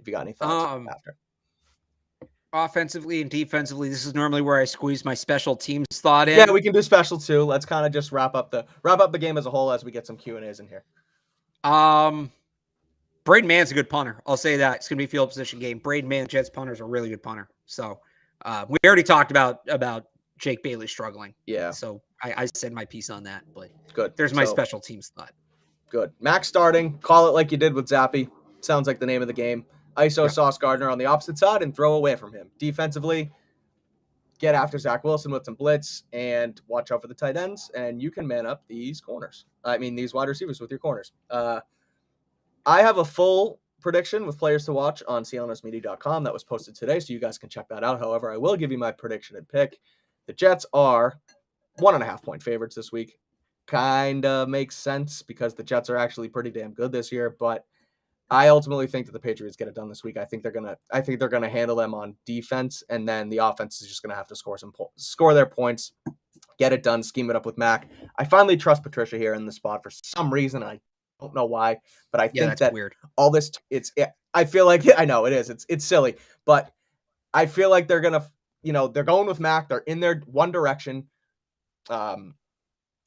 got any thoughts after. Offensively and defensively, this is normally where I squeeze my special teams thought in. Yeah, we can do special too. Let's kind of just wrap up the game as a whole as we get some Q&As in here. Braden Mann's a good punter. I'll say that. It's going to be a field position game. Braden Mann, Jets punter, is a really good punter. So we already talked about Jake Bailey struggling. Yeah. So I said my piece on that, but good. There's my special teams thought. Good. Max starting. Call it like you did with Zappy. Sounds like the name of the game. ISO Sauce Gardner on the opposite side and throw away from him. Defensively, get after Zach Wilson with some blitz and watch out for the tight ends, and you can man up these corners. These wide receivers with your corners. I have a full prediction with players to watch on CLNSmedia.com that was posted today, so you guys can check that out. However, I will give you my prediction and pick. The Jets are 1.5 point favorites this week. Kind of makes sense because the Jets are actually pretty damn good this year, but I ultimately think that the Patriots get it done this week. I think they're gonna handle them on defense, and then the offense is just gonna have to score their points, get it done, scheme it up with Mac. I finally trust Patricia here in the spot for some reason. I don't know why, but I think that's weird. All this, I feel like I know it is. It's silly, but I feel like they're gonna, they're going with Mac. They're in their one direction.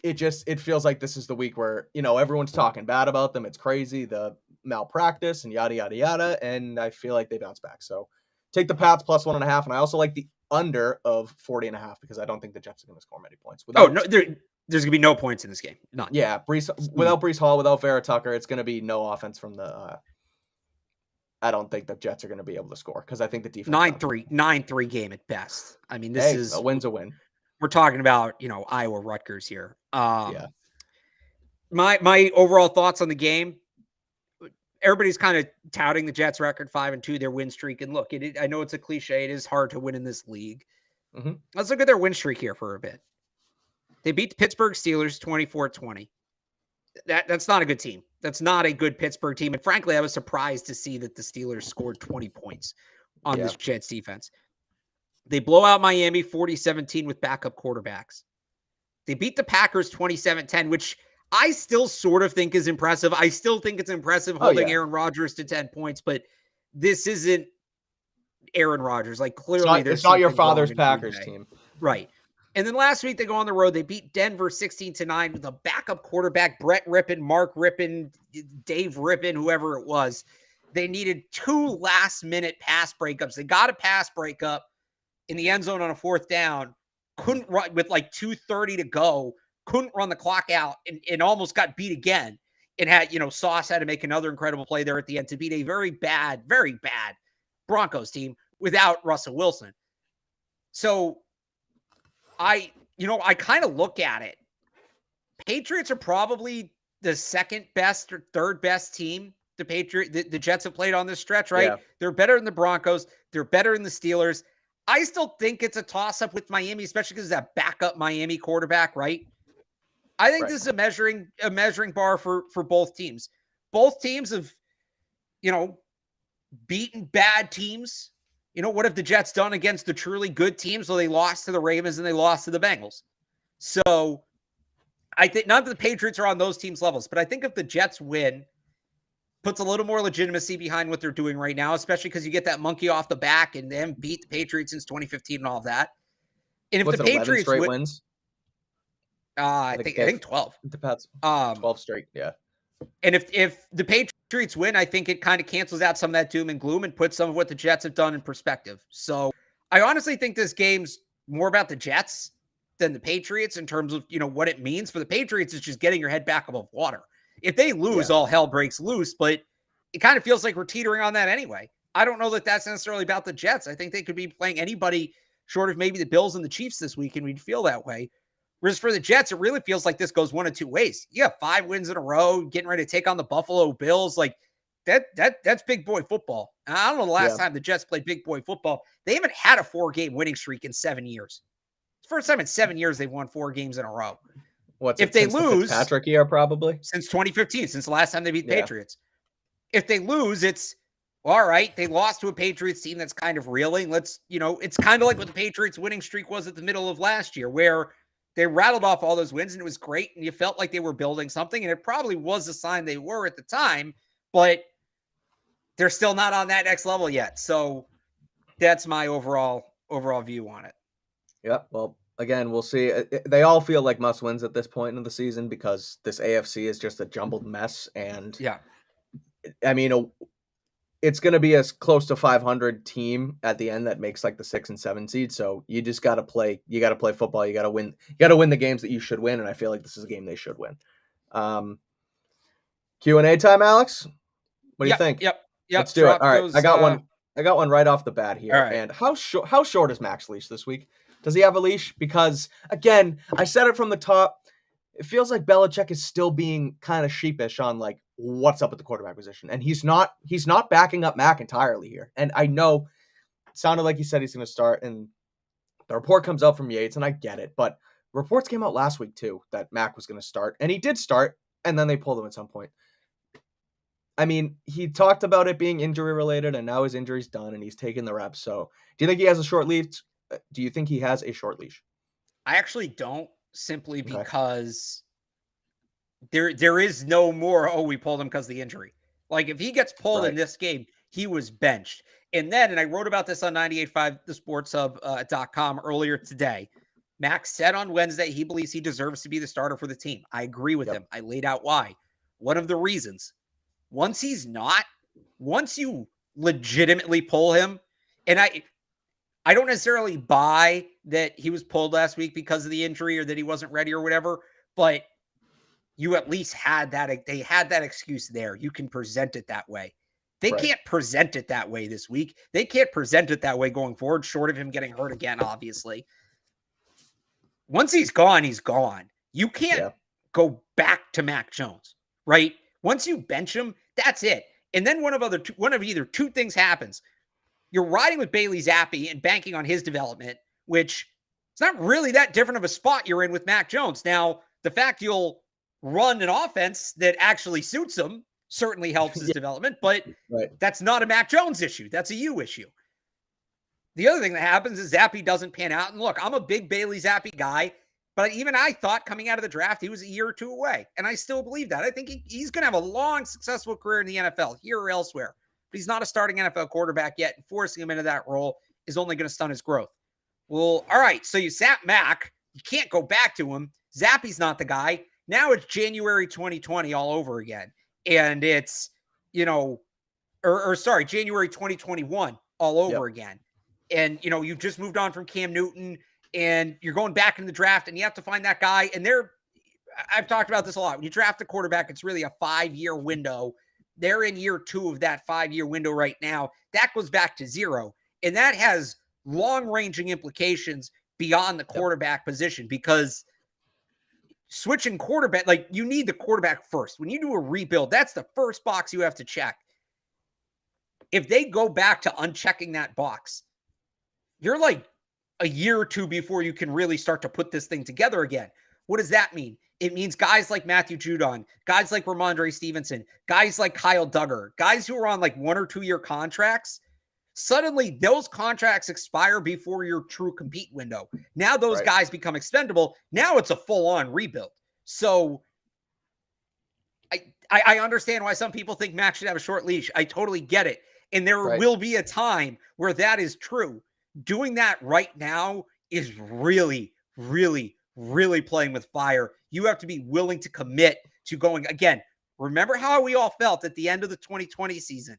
It feels like this is the week where, everyone's talking bad about them. It's crazy. The malpractice and yada, yada, yada. And I feel like they bounce back. So Take the Pats plus 1.5, and I also like the under of 40.5 because I don't think the Jets are going to score many points. No, there's going to be no points in this game. None. Yeah, without Breece Hall, without Vera Tucker, it's going to be no offense from the. I don't think the Jets are going to be able to score because I think the defense 9-3 game at best. I mean, this is a win's a win. We're talking about Iowa Rutgers here. Yeah. My overall thoughts on the game. Everybody's kind of touting the Jets' record 5-2, their win streak. And look, I know it's a cliche. It is hard to win in this league. Mm-hmm. Let's look at their win streak here for a bit. They beat the Pittsburgh Steelers 24-20. That's not a good team. That's not a good Pittsburgh team. And frankly, I was surprised to see that the Steelers scored 20 points on this Jets defense. They blow out Miami 40-17 with backup quarterbacks. They beat the Packers 27-10, which I still sort of think is impressive. I still think it's impressive holding Aaron Rodgers to 10 points, but this isn't Aaron Rodgers. Like, clearly it's not your father's Packers team. Right. And then last week they go on the road. They beat Denver 16-9 with a backup quarterback, Brett Rippon, Mark Rippon, Dave Rippon, whoever it was. They needed 2 last-minute pass breakups. They got a pass breakup in the end zone on a 4th down. Couldn't run with like 2:30 to go. Couldn't run the clock out and almost got beat again. And had, Sauce had to make another incredible play there at the end to beat a very bad Broncos team without Russell Wilson. So I kind of look at it. Patriots are probably the second best or third best team the Jets have played on this stretch, right? Yeah. They're better than the Broncos. They're better than the Steelers. I still think it's a toss-up with Miami, especially because that backup Miami quarterback, right? I think this is a measuring bar for both teams. Both teams have, beaten bad teams. What have the Jets done against the truly good teams? Well, they lost to the Ravens and they lost to the Bengals. So I think not that the Patriots are on those teams' levels, but I think if the Jets win, puts a little more legitimacy behind what they're doing right now, especially because you get that monkey off the back and them beat the Patriots since 2015 and all of that. And if the Patriots wins, I think 12. The Pats 12 straight, yeah. And if the Patriots win, I think it kind of cancels out some of that doom and gloom and puts some of what the Jets have done in perspective. So I honestly think this game's more about the Jets than the Patriots in terms of, what it means. For the Patriots, it's just getting your head back above water. If they lose, all hell breaks loose, but it kind of feels like we're teetering on that anyway. I don't know that that's necessarily about the Jets. I think they could be playing anybody short of maybe the Bills and the Chiefs this week, and we'd feel that way. Whereas for the Jets, it really feels like this goes one of two ways. You have 5 wins in a row, getting ready to take on the Buffalo Bills. Like that's big boy football. And I don't know the last time the Jets played big boy football. They haven't had a 4-game winning streak in 7 years. It's the first time in 7 years they've won 4 games in a row. If they lose, Patrick year probably since 2015, since the last time they beat Patriots. If they lose, it's all right. They lost to a Patriots team that's kind of reeling. It's kind of like what the Patriots winning streak was at the middle of last year, where they rattled off all those wins and it was great, and you felt like they were building something, and it probably was a sign they were at the time, but they're still not on that next level yet. So that's my overall view on it. Yeah, well, again, we'll see. They all feel like must-wins at this point in the season because this AFC is just a jumbled mess. And, I mean, it's going to be a close to 500 team at the end that makes like the 6 and 7 seed. So you just got to play. You got to play football. You got to win. You got to win the games that you should win. And I feel like this is a game they should win. Q&A time, Alex. What do you think? Yep. Let's do it. All right, I got one. I got one right off the bat here. Right. And how short is Mac's leash this week? Does he have a leash? Because again, I said it from the top. It feels like Belichick is still being kind of sheepish on like what's up at the quarterback position, and he's not backing up Mac entirely here. And I know it sounded like he said he's going to start, and the report comes out from Yates, and I get it, but reports came out last week too that Mac was going to start, and he did start, and then they pulled him at some point. I mean, he talked about it being injury related, and now his injury's done, and he's taking the reps. So, do you think he has a short leash? Do you think he has a short leash? I actually don't, simply because there is no more, we pulled him because of the injury. Like, if he gets pulled in this game, he was benched. And I wrote about this on 98.5 thesportshub.com earlier today. Max said on Wednesday he believes he deserves to be the starter for the team. I agree with him. I laid out why. One of the reasons. Once you legitimately pull him And I don't necessarily buy that he was pulled last week because of the injury or that he wasn't ready or whatever, but you at least had that. They had that excuse there. You can present it that way. They can't present it that way this week. They can't present it that way going forward, short of him getting hurt again, obviously. Once he's gone, he's gone. You can't go back to Mac Jones, right? Once you bench him, that's it. And then one of either two things happens. You're riding with Bailey Zappi and banking on his development, which it's not really that different of a spot you're in with Mac Jones. Now, the fact you'll run an offense that actually suits him certainly helps his development, but that's not a Mac Jones issue. That's a you issue. The other thing that happens is Zappi doesn't pan out. And look, I'm a big Bailey Zappi guy, but even I thought coming out of the draft, he was a year or two away. And I still believe that. I think he's going to have a long, successful career in the NFL, here or elsewhere. But he's not a starting NFL quarterback yet, and forcing him into that role is only going to stunt his growth. Well, all right, so you sat Mac. You can't go back to him. Zappi's not the guy. Now it's January 2020 all over again. And it's, January 2021 all over again. And, you've just moved on from Cam Newton, and you're going back in the draft, and you have to find that guy. And I've talked about this a lot. When you draft a quarterback, it's really a 5-year window. They're in year 2 of that 5-year window right now. That goes back to 0. And that has long-ranging implications beyond the quarterback position, because switching quarterback, you need the quarterback first. When you do a rebuild, that's the first box you have to check. If they go back to unchecking that box, you're like a year or two before you can really start to put this thing together again. What does that mean? It means guys like Matthew Judon, guys like Ramondre Stevenson, guys like Kyle Duggar, guys who are on 1 or 2 year contracts. Suddenly those contracts expire before your true compete window. Now those guys become expendable. Now it's a full-on rebuild. So I understand why some people think Mac should have a short leash. I totally get it. And there will be a time where that is true. Doing that right now is really, really, really playing with fire. You have to be willing to commit to going again. Remember how we all felt at the end of the 2020 season?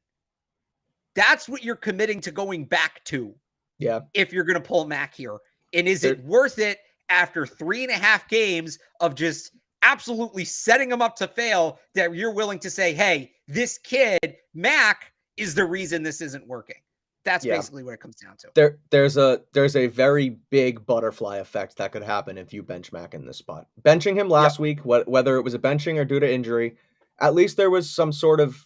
That's what you're committing to going back to. Yeah. If you're going to pull Mac here. And is it worth it after 3.5 games of just absolutely setting them up to fail, that you're willing to say, hey, this kid, Mac, is the reason this isn't working? That's basically what it comes down to. There's a very big butterfly effect that could happen if you bench Mac in this spot. Benching him last week, whether it was a benching or due to injury, at least there was some sort of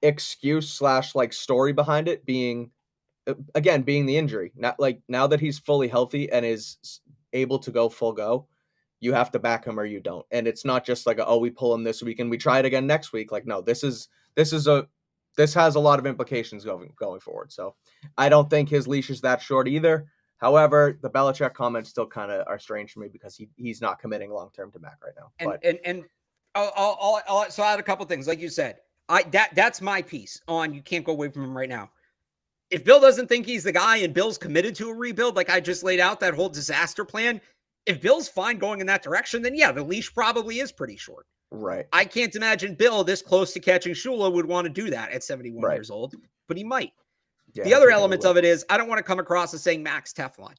excuse / story behind it, being the injury. Now that he's fully healthy and is able to go full go, you have to back him or you don't. And it's not just we pull him this week and we try it again next week. No, this has a lot of implications going forward. So I don't think his leash is that short either. However, the Belichick comments still kind of are strange to me, because he's not committing long-term to Mac right now. And I'll add a couple things. Like you said, that's my piece on you can't go away from him right now. If Bill doesn't think he's the guy and Bill's committed to a rebuild, like I just laid out that whole disaster plan, if Bill's fine going in that direction, then the leash probably is pretty short. Right. I can't imagine Bill, this close to catching Shula, would want to do that at 71 years old, but he might. Yeah, the other element of it is, I don't want to come across as saying Max Teflon.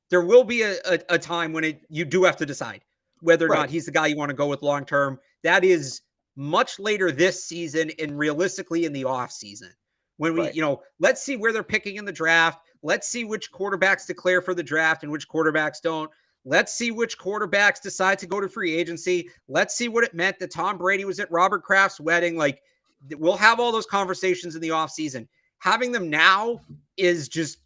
There will be a time when you do have to decide whether or not he's the guy you want to go with long-term. That is much later this season, and realistically in the off season, when we, let's see where they're picking in the draft. Let's see which quarterbacks declare for the draft and which quarterbacks don't. Let's see which quarterbacks decide to go to free agency. Let's see what it meant that Tom Brady was at Robert Kraft's wedding. We'll have all those conversations in the offseason. Having them now is just,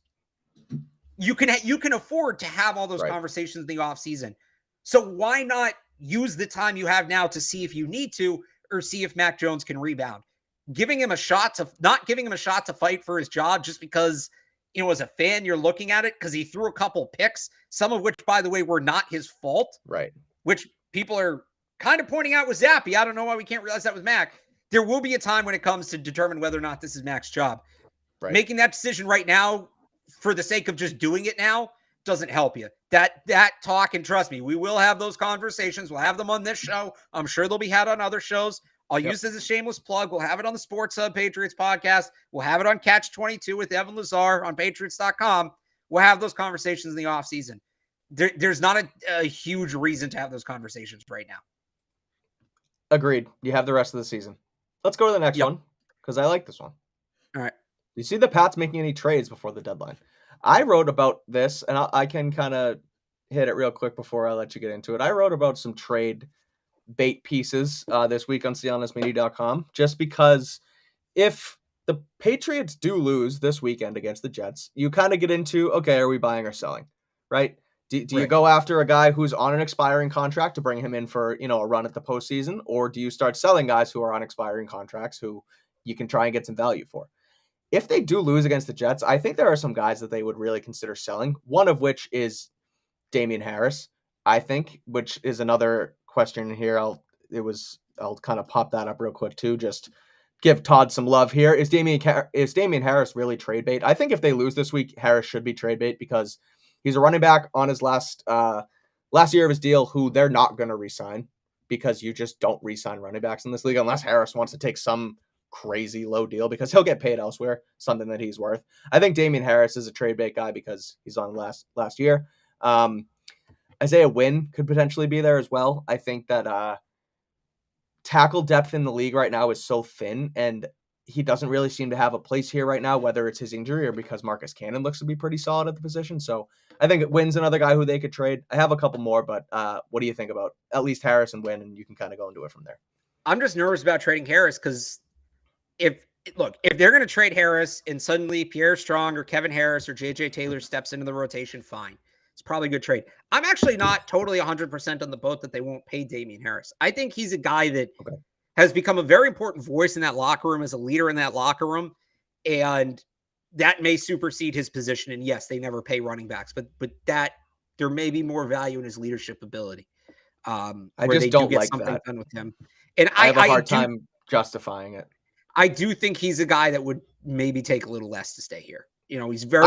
you can afford to have all those conversations in the offseason. So why not use the time you have now to see if you need to, or see if Mac Jones can rebound? Not giving him a shot to fight for his job just because, as a fan, you're looking at it because he threw a couple picks, some of which, by the way, were not his fault. Right. Which people are kind of pointing out with Zappi. I don't know why we can't realize that with Mac. There will be a time when it comes to determine whether or not this is Mac's job. Right. Making that decision right now for the sake of just doing it now doesn't help you. That talk, and trust me, we will have those conversations. We'll have them on this show. I'm sure they'll be had on other shows. I'll use it as a shameless plug. We'll have it on the Sports Hub Patriots podcast. We'll have it on Catch 22 with Evan Lazar on Patriots.com. We'll have those conversations in the offseason. There's not a huge reason to have those conversations right now. Agreed. You have the rest of the season. Let's go to the next one because I like this one. All right. You see the Pats making any trades before the deadline? I wrote about this, and I can kind of hit it real quick before I let you get into it. I wrote about some trade bait pieces this week on CLNSmedia.com, just because if the Patriots do lose this weekend against the Jets, you kind of get into, okay, are we buying or selling, right? Do you go after a guy who's on an expiring contract to bring him in for, a run at the postseason, or do you start selling guys who are on expiring contracts who you can try and get some value for? If they do lose against the Jets, I think there are some guys that they would really consider selling, one of which is Damian Harris, I think, which is another question here. I'll kind of pop that up real quick too. Just give Todd some love here. Is Damian Harris really trade bait? I think if they lose this week, Harris should be trade bait because he's a running back on his last year of his deal who they're not going to re-sign because you just don't re-sign running backs in this league unless Harris wants to take some crazy low deal because he'll get paid elsewhere, something that he's worth. I think Damian Harris is a trade bait guy because he's on last year. Isaiah Wynn could potentially be there as well. I think that tackle depth in the league right now is so thin, and he doesn't really seem to have a place here right now, whether it's his injury or because Marcus Cannon looks to be pretty solid at the position. So I think Wynn's another guy who they could trade. I have a couple more, but what do you think about at least Harris and Wynn? And you can kind of go into it from there. I'm just nervous about trading Harris because if they're going to trade Harris and suddenly Pierre Strong or Kevin Harris or JJ Taylor steps into the rotation, fine. It's probably a good trade. I'm actually not totally 100% on the boat that they won't pay Damian Harris. I think he's a guy that has become a very important voice in that locker room, as a leader in that locker room. And that may supersede his position. And yes, they never pay running backs, but that there may be more value in his leadership ability. I just don't like that. Done with him. And I have a hard time justifying it. I do think he's a guy that would maybe take a little less to stay here. He's very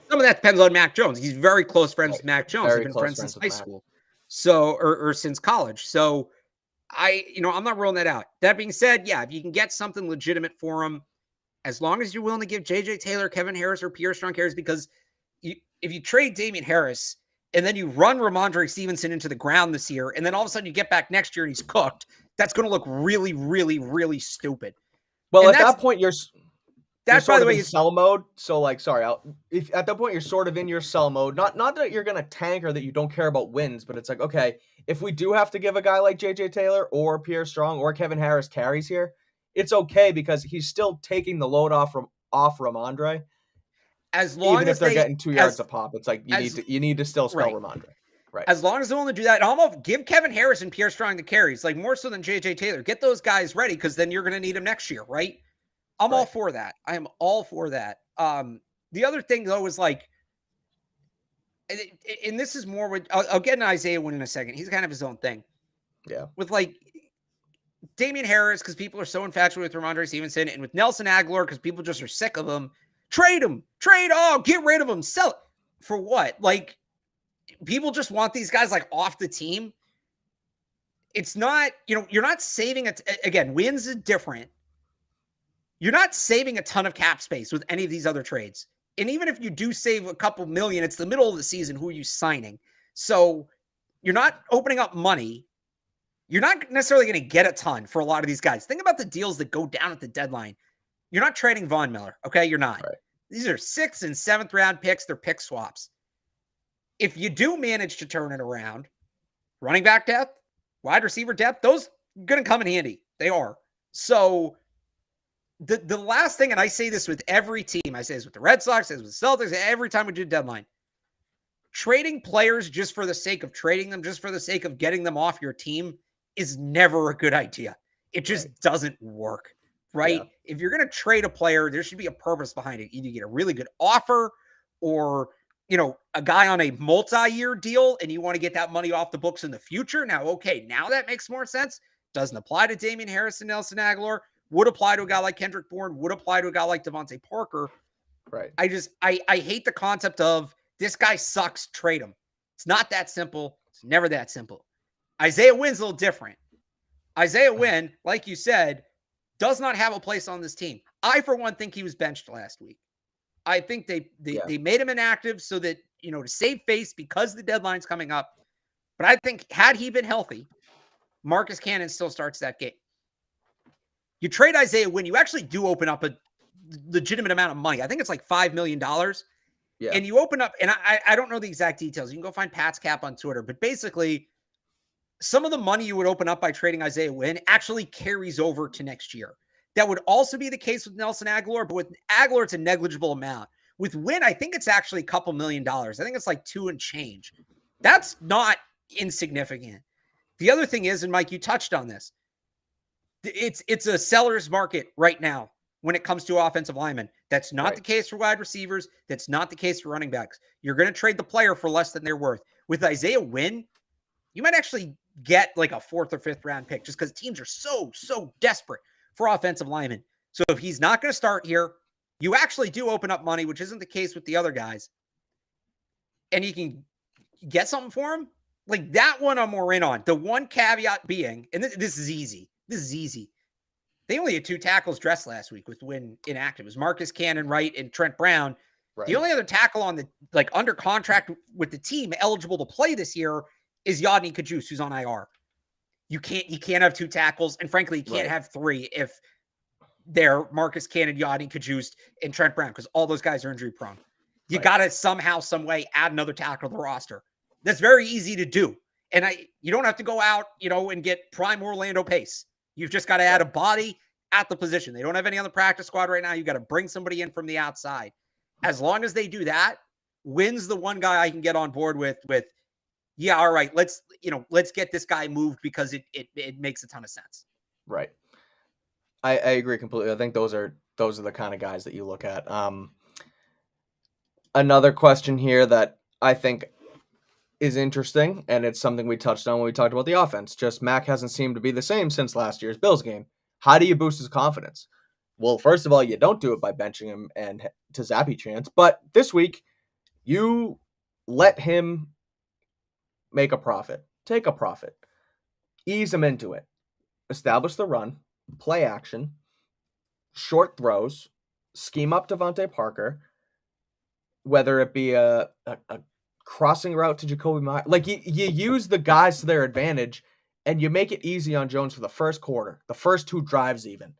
some of that depends on Mac Jones. He's very close friends with Mac Jones. They've been friends since high school. So, or since college. So I'm not ruling that out. That being said, if you can get something legitimate for him, as long as you're willing to give JJ Taylor, Kevin Harris, or Pierre Strong Harris, because if you trade Damian Harris and then you run Ramondre Stevenson into the ground this year, and then all of a sudden you get back next year and he's cooked, that's going to look really, really, really stupid. Well, at that point, that's by the way in sell mode. So at that point you're sort of in your sell mode. Not that you're gonna tank or that you don't care about wins, but it's like, okay, if we do have to give a guy like JJ Taylor or Pierre Strong or Kevin Harris carries here, it's okay because he's still taking the load off Ramondre. As long even as if they're getting 2 yards a pop, it's like you need to still spell Ramondre. Right. As long as they want to do that, and almost give Kevin Harris and Pierre Strong the carries, like more so than JJ Taylor. Get those guys ready because then you're going to need them next year, right? I'm all for that. I am all for that. The other thing, though, is and this is more with, I'll get into Isaiah Wynn in a second. He's kind of his own thing. Yeah. With Damian Harris, because people are so infatuated with Ramondre Stevenson, and with Nelson Aguilar, because people just are sick of him. Trade him. Get rid of him. Sell it. For what? People just want these guys off the team. It's not, you're not saving it. Again, wins is different. You're not saving a ton of cap space with any of these other trades. And even if you do save a couple million, it's the middle of the season. Who are you signing? So you're not opening up money. You're not necessarily going to get a ton for a lot of these guys. Think about the deals that go down at the deadline. You're not trading Von Miller. Okay. You're not. Right. These are 6th and 7th round picks. They're pick swaps. If you do manage to turn it around, running back depth, wide receiver depth, those are going to come in handy. They are. So the last thing, and I say this with every team, I say this with the Red Sox, I say this with the Celtics, every time we do deadline, trading players just for the sake of trading them, just for the sake of getting them off your team is never a good idea. It just doesn't work, right? Yeah. If you're going to trade a player, there should be a purpose behind it. Either you get a really good offer or, a guy on a multi-year deal and you want to get that money off the books in the future. Now, okay, now that makes more sense. Doesn't apply to Damian Harris and Nelson Aguilar. Would apply to a guy like Kendrick Bourne, would apply to a guy like Devontae Parker. Right. I hate the concept of this guy sucks, trade him. It's not that simple. It's never that simple. Isaiah Wynn's a little different. Isaiah Wynn, like you said, does not have a place on this team. I, for one, think he was benched last week. I think they made him inactive so that, to save face because the deadline's coming up. But I think had he been healthy, Marcus Cannon still starts that game. You trade Isaiah Wynn, you actually do open up a legitimate amount of money. I think it's like $5 million. Yeah. And you open up, and I don't know the exact details. You can go find Pat's Cap on Twitter. But basically, some of the money you would open up by trading Isaiah Wynn actually carries over to next year. That would also be the case with Nelson Agholor, but with Agholor, it's a negligible amount. With Wynn, I think it's actually a couple $1 million. I think it's like 2 and change. That's not insignificant. The other thing is, and Mike, you touched on this, it's a seller's market right now when it comes to offensive linemen. That's not the case for wide receivers. That's not the case for running backs. You're going to trade the player for less than they're worth. With Isaiah Wynn, you might actually get like a 4th or 5th round pick just because teams are so desperate for offensive linemen. So if he's not going to start here, you actually do open up money, which isn't the case with the other guys. And you can get something for him. Like that one I'm more in on. The one caveat being, and this is easy. This is easy. They only had 2 tackles dressed last week with Wynn inactive. It was Marcus Cannon, right, and Trent Brown. Right. The only other tackle on the under contract with the team eligible to play this year is Yodny Kajus, who's on IR. You can't have 2 tackles, and frankly, you can't have 3 if they're Marcus Cannon, Yodny Kajus, and Trent Brown, because all those guys are injury prone. You got to somehow, some way add another tackle to the roster. That's very easy to do. And you don't have to go out, and get prime Orlando Pace. You've just got to add a body at the position. They don't have any on the practice squad right now. You got to bring somebody in from the outside. As long as they do that, Wynn's the one guy I can get on board with, yeah, all right, let's get this guy moved because it makes a ton of sense. Right. I agree completely. I think those are the kind of guys that you look at. Another question here that I think is interesting, and it's something we touched on when we talked about the offense. Just Mac hasn't seemed to be the same since last year's Bills game. How do you boost his confidence? Well, first of all, you don't do it by benching him and to Zappy chance, but this week you let him make a profit, take a profit, ease him into it, establish the run, play action, short throws, scheme up Devontae Parker, whether it be a crossing route to Jacoby Myers. Like you use the guys to their advantage and you make it easy on Jones for the first quarter, the first 2 drives even,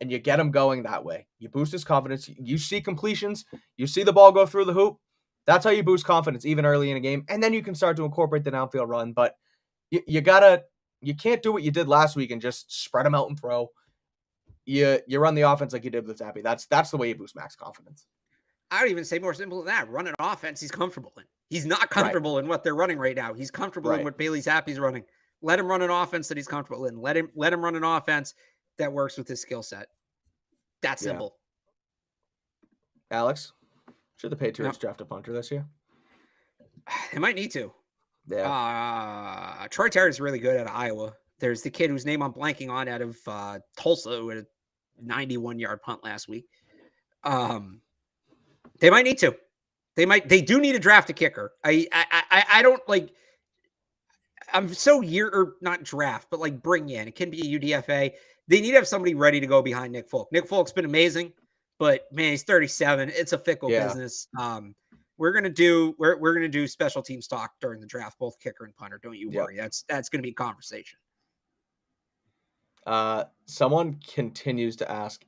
and you get him going that way. You boost his confidence. You see completions. You see the ball go through the hoop. That's how you boost confidence even early in a game. And then you can start to incorporate the downfield run. But you can't do what you did last week and just spread them out and throw. You run the offense like you did with Zappy. That's the way you boost Mac's confidence. I would even say more simple than that. Run an offense he's comfortable in. He's not comfortable in what they're running right now. He's comfortable in what Bailey Zappi's running. Let him run an offense that he's comfortable in. Let him run an offense that works with his skill set. That's simple. Alex, should the Patriots draft a punter this year? They might need to. Yeah. Troy Terry's really good at Iowa. There's the kid whose name I'm blanking on out of Tulsa who had a 91-yard punt last week. They might need to. They do need to draft a kicker. I don't like. I'm so not draft, but like bring in. It can be a UDFA. They need to have somebody ready to go behind Nick Folk. Nick Folk's been amazing, but man, he's 37. It's a fickle business. We're gonna do special teams talk during the draft, both kicker and punter. Don't you worry. That's gonna be a conversation. Someone continues to ask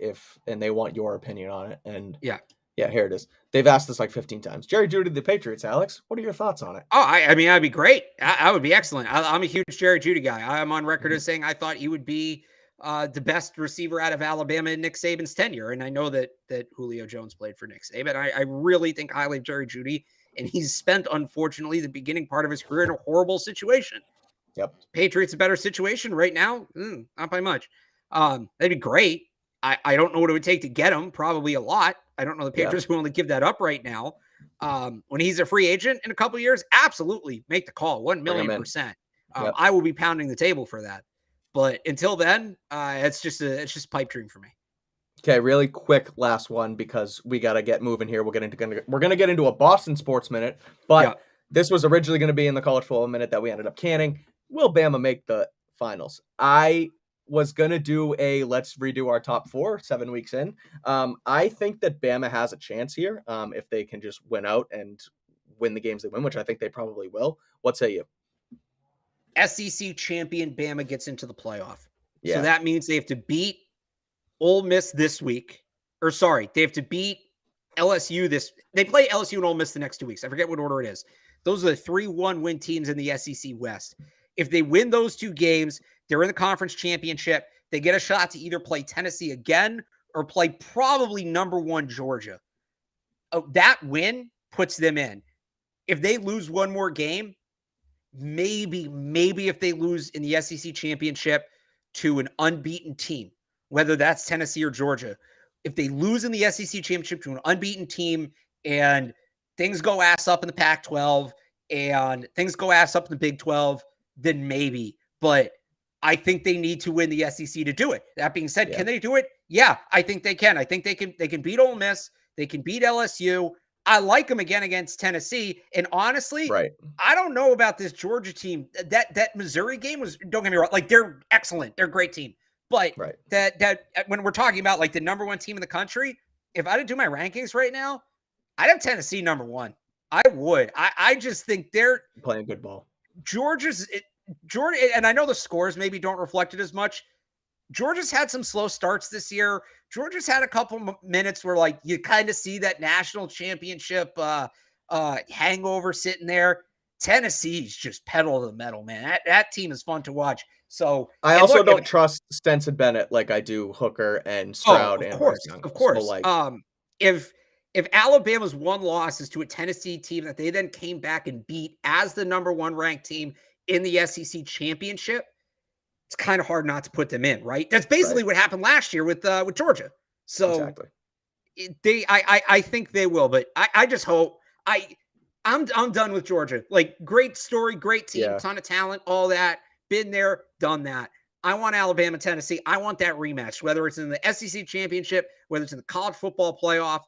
and they want your opinion on it. And yeah, here it is. They've asked this like 15 times. Jerry Jeudy, the Patriots, Alex. What are your thoughts on it? Oh, I mean, that'd be great. I would be excellent. I'm a huge Jerry Jeudy guy. I'm on record as saying I thought he would be the best receiver out of Alabama in Nick Saban's tenure. And I know that Julio Jones played for Nick Saban. I really think highly of Jerry Jeudy. And he's spent, unfortunately, the beginning part of his career in a horrible situation. Yep. Patriots a better situation right now? Not by much. That'd be great. I don't know what it would take to get him. Probably a lot. I don't know the Patriots are willing to give that up right now. When he's a free agent in a couple of years, absolutely make the call. 1,000,000%. I will be pounding the table for that. But until then, it's just pipe dream for me. Okay, really quick last one because we got to get moving here. We're going to get into a Boston Sports Minute, but this was originally going to be in the College Football Minute that we ended up canning. Will Bama make the finals? I was going to do a let's redo our top 4 7 weeks in. I think that Bama has a chance here if they can just win out and win the games they win, which I think they probably will. What say you? SEC champion Bama gets into the playoff. Yeah. So that means they have to beat Ole Miss this week. Or sorry, they have to beat LSU they play LSU and Ole Miss the next 2 weeks. I forget what order it is. Those are the 3-1 win teams in the SEC West. If they win those 2 games, they're in the conference championship. They get a shot to either play Tennessee again or play probably number 1 Georgia. That win puts them in. If they lose one more game, maybe if they lose in the SEC championship to an unbeaten team, whether that's Tennessee or Georgia, if they lose in the SEC championship to an unbeaten team and things go ass up in the Pac-12 and things go ass up in the Big 12, then maybe. But I think they need to win the SEC to do it. That being said, Can they do it? Yeah, I think they can. I think they can beat Ole Miss. They can beat LSU. I like them again against Tennessee. And honestly, I don't know about this Georgia team. That Missouri game was, don't get me wrong, like they're excellent. They're a great team. But that when we're talking about like the number 1 team in the country, if I had to do my rankings right now, I'd have Tennessee number 1. I would. I just think they're playing good ball. Georgia, and I know the scores maybe don't reflect it as much. Georgia's had some slow starts this year. Georgia's had a couple minutes where like you kind of see that national championship hangover sitting there. Tennessee's just pedal to the metal, man. That team is fun to watch. So I also don't trust Stetson Bennett like I do Hooker and Stroud. Of course. So if Alabama's one loss is to a Tennessee team that they then came back and beat as the number 1 ranked team in the SEC championship, it's kind of hard not to put them in, right? That's basically what happened last year with Georgia. So I think they will, but I just hope I'm done with Georgia. Like, great story, great team, ton of talent, all that. Been there, done that. I want Alabama, Tennessee. I want that rematch, whether it's in the SEC championship, whether it's in the college football playoff.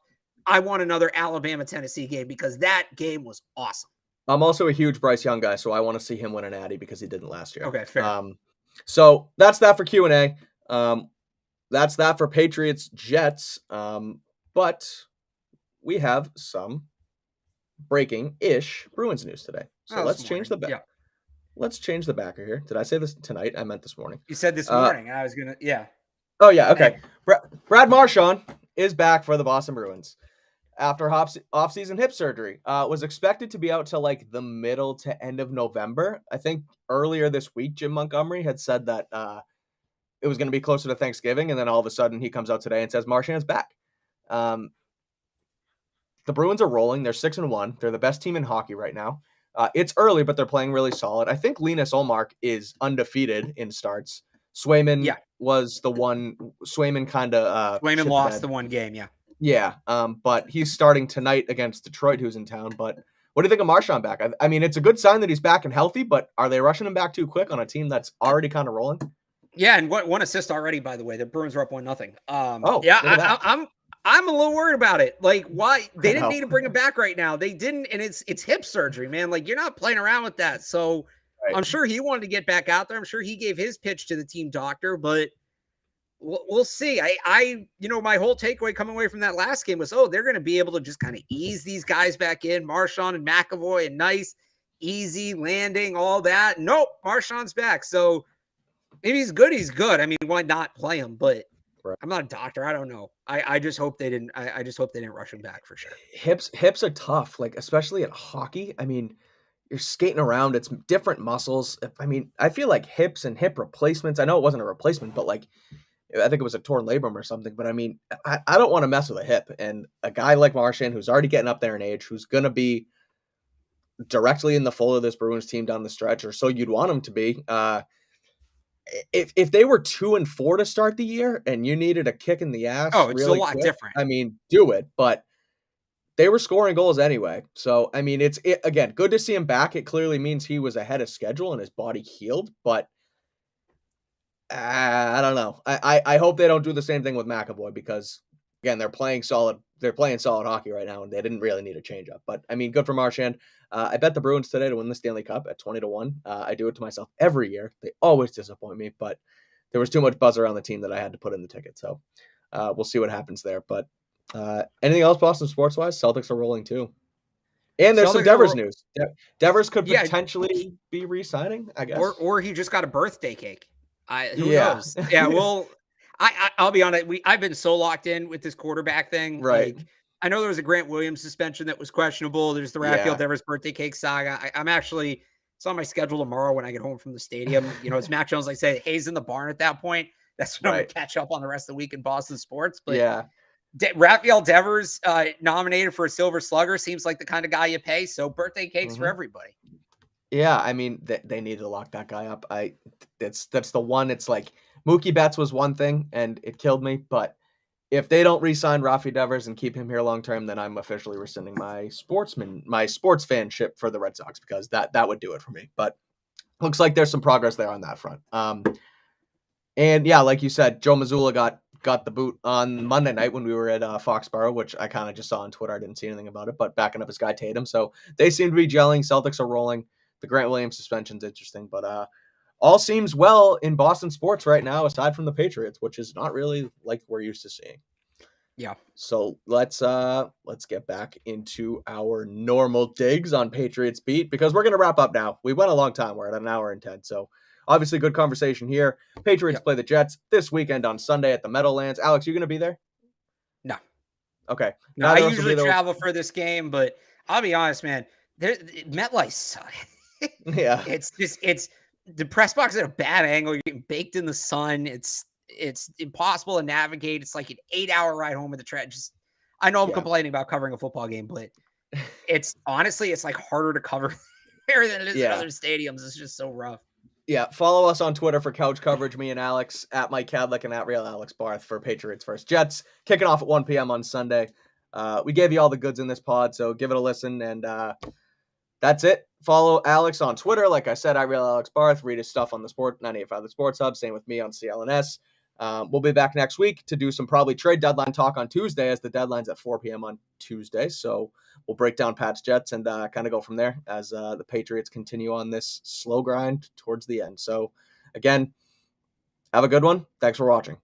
I want another Alabama, Tennessee game because that game was awesome. I'm also a huge Bryce Young guy, so I want to see him win an Natty because he didn't last year. Okay, fair. So that's that for Q&A. That's that for Patriots Jets. But we have some breaking-ish Bruins news today. So let's change the back. Let's change the backer here. Did I say this tonight? I meant this morning. You said this morning, and I was gonna. Oh yeah. Okay. Brad Marchand is back for the Boston Bruins after off-season hip surgery. Was expected to be out till like the middle to end of November. I think earlier this week, Jim Montgomery had said that it was going to be closer to Thanksgiving, and then all of a sudden he comes out today and says Marchand's back. The Bruins are rolling. They're 6-1. They're the best team in hockey right now. It's early, but they're playing really solid. I think Linus Ullmark is undefeated in starts. Swayman was the one. Swayman kind of Swayman lost the one game. Yeah, but he's starting tonight against Detroit, who's in town. But what do you think of Marchand back? I mean, it's a good sign that he's back and healthy, but are they rushing him back too quick on a team that's already kind of rolling? Yeah, and one assist already, by the way. The Bruins are up 1-0. I'm a little worried about it. Like, why they didn't need to bring him back right now? They didn't, and it's hip surgery, man. Like, you're not playing around with that. So I'm sure he wanted to get back out there. I'm sure he gave his pitch to the team doctor, but we'll see. My whole takeaway coming away from that last game was, they're going to be able to just kind of ease these guys back in, Marchand and McAvoy, and nice, easy landing, all that. Nope, Marchand's back. So maybe he's good. He's good. I mean, why not play him? But I'm not a doctor. I don't know. I just hope they didn't. I just hope they didn't rush him back for sure. Hips are tough, like especially in hockey. I mean, you're skating around. It's different muscles. I mean, I feel like hips and hip replacements. I know it wasn't a replacement, but like I think it was a torn labrum or something. But I mean, I don't want to mess with a hip. And a guy like Marchand, who's already getting up there in age, who's going to be directly in the fold of this Bruins team down the stretch, or so you'd want him to be. If they were 2-4 to start the year and you needed a kick in the ass, it's really a lot different. I mean, do it, but they were scoring goals anyway. So, I mean, it's again, good to see him back. It clearly means he was ahead of schedule and his body healed, but I don't know. I hope they don't do the same thing with McAvoy because again, they're playing solid hockey right now and they didn't really need a change up, but I mean, good for Marchand. I bet the Bruins today to win the Stanley Cup at 20-1. I do it to myself every year. They always disappoint me, but there was too much buzz around the team that I had to put in the ticket. So we'll see what happens there. But anything else Boston sports wise? Celtics are rolling too. And there's some Devers news. Devers could potentially be re-signing, I guess. Or he just got a birthday cake. Who knows? Yeah, well, I'll be honest. I've been so locked in with this quarterback thing. Right. Like, I know there was a Grant Williams suspension that was questionable. There's the Rafael Devers birthday cake saga. I'm actually, it's on my schedule tomorrow when I get home from the stadium. You know, it's Mac Jones. Like say, Hayes in the barn at that point. That's when I'm going to catch up on the rest of the week in Boston sports. But Rafael Devers nominated for a Silver Slugger seems like the kind of guy you pay. So birthday cakes for everybody. Yeah, I mean, they need to lock that guy up. That's the one. It's like Mookie Betts was one thing, and it killed me. But if they don't re-sign Rafi Devers and keep him here long term, then I'm officially rescinding my sports fanship for the Red Sox, because that would do it for me. But looks like there's some progress there on that front. And yeah, like you said, Joe Mazzulla got the boot on Monday night when we were at Foxborough, which I kind of just saw on Twitter. I didn't see anything about it, but backing up his guy Tatum. So they seem to be gelling. Celtics are rolling. The Grant Williams suspension's interesting, but all seems well in Boston sports right now, aside from the Patriots, which is not really like we're used to seeing. Yeah. So let's get back into our normal digs on Patriots beat, because we're gonna wrap up now. We went a long time. We're at an hour and 10. So obviously good conversation here. Patriots play the Jets this weekend on Sunday at the Meadowlands. Alex, you gonna be there? No. Okay. No, I usually travel for this game, but I'll be honest, man. MetLife sucks. Yeah. It's the press box at a bad angle. You're getting baked in the sun. It's impossible to navigate. It's like an 8-hour ride home with the train. I know I'm complaining about covering a football game, but it's honestly, it's like harder to cover there than it is in other stadiums. It's just so rough. Yeah, follow us on Twitter for couch coverage. Me and Alex at Mike Kadlick and at Real Alex Barth for Patriots vs. Jets, kicking off at 1 p.m. on Sunday. We gave you all the goods in this pod, so give it a listen. And that's it. Follow Alex on Twitter. Like I said, I Real Alex Barth. Read his stuff on the 98.5 The Sports Hub. Same with me on CLNS. We'll be back next week to do some probably trade deadline talk on Tuesday, as the deadline's at 4 p.m. on Tuesday. So we'll break down Pat's Jets and kind of go from there as the Patriots continue on this slow grind towards the end. So again, have a good one. Thanks for watching.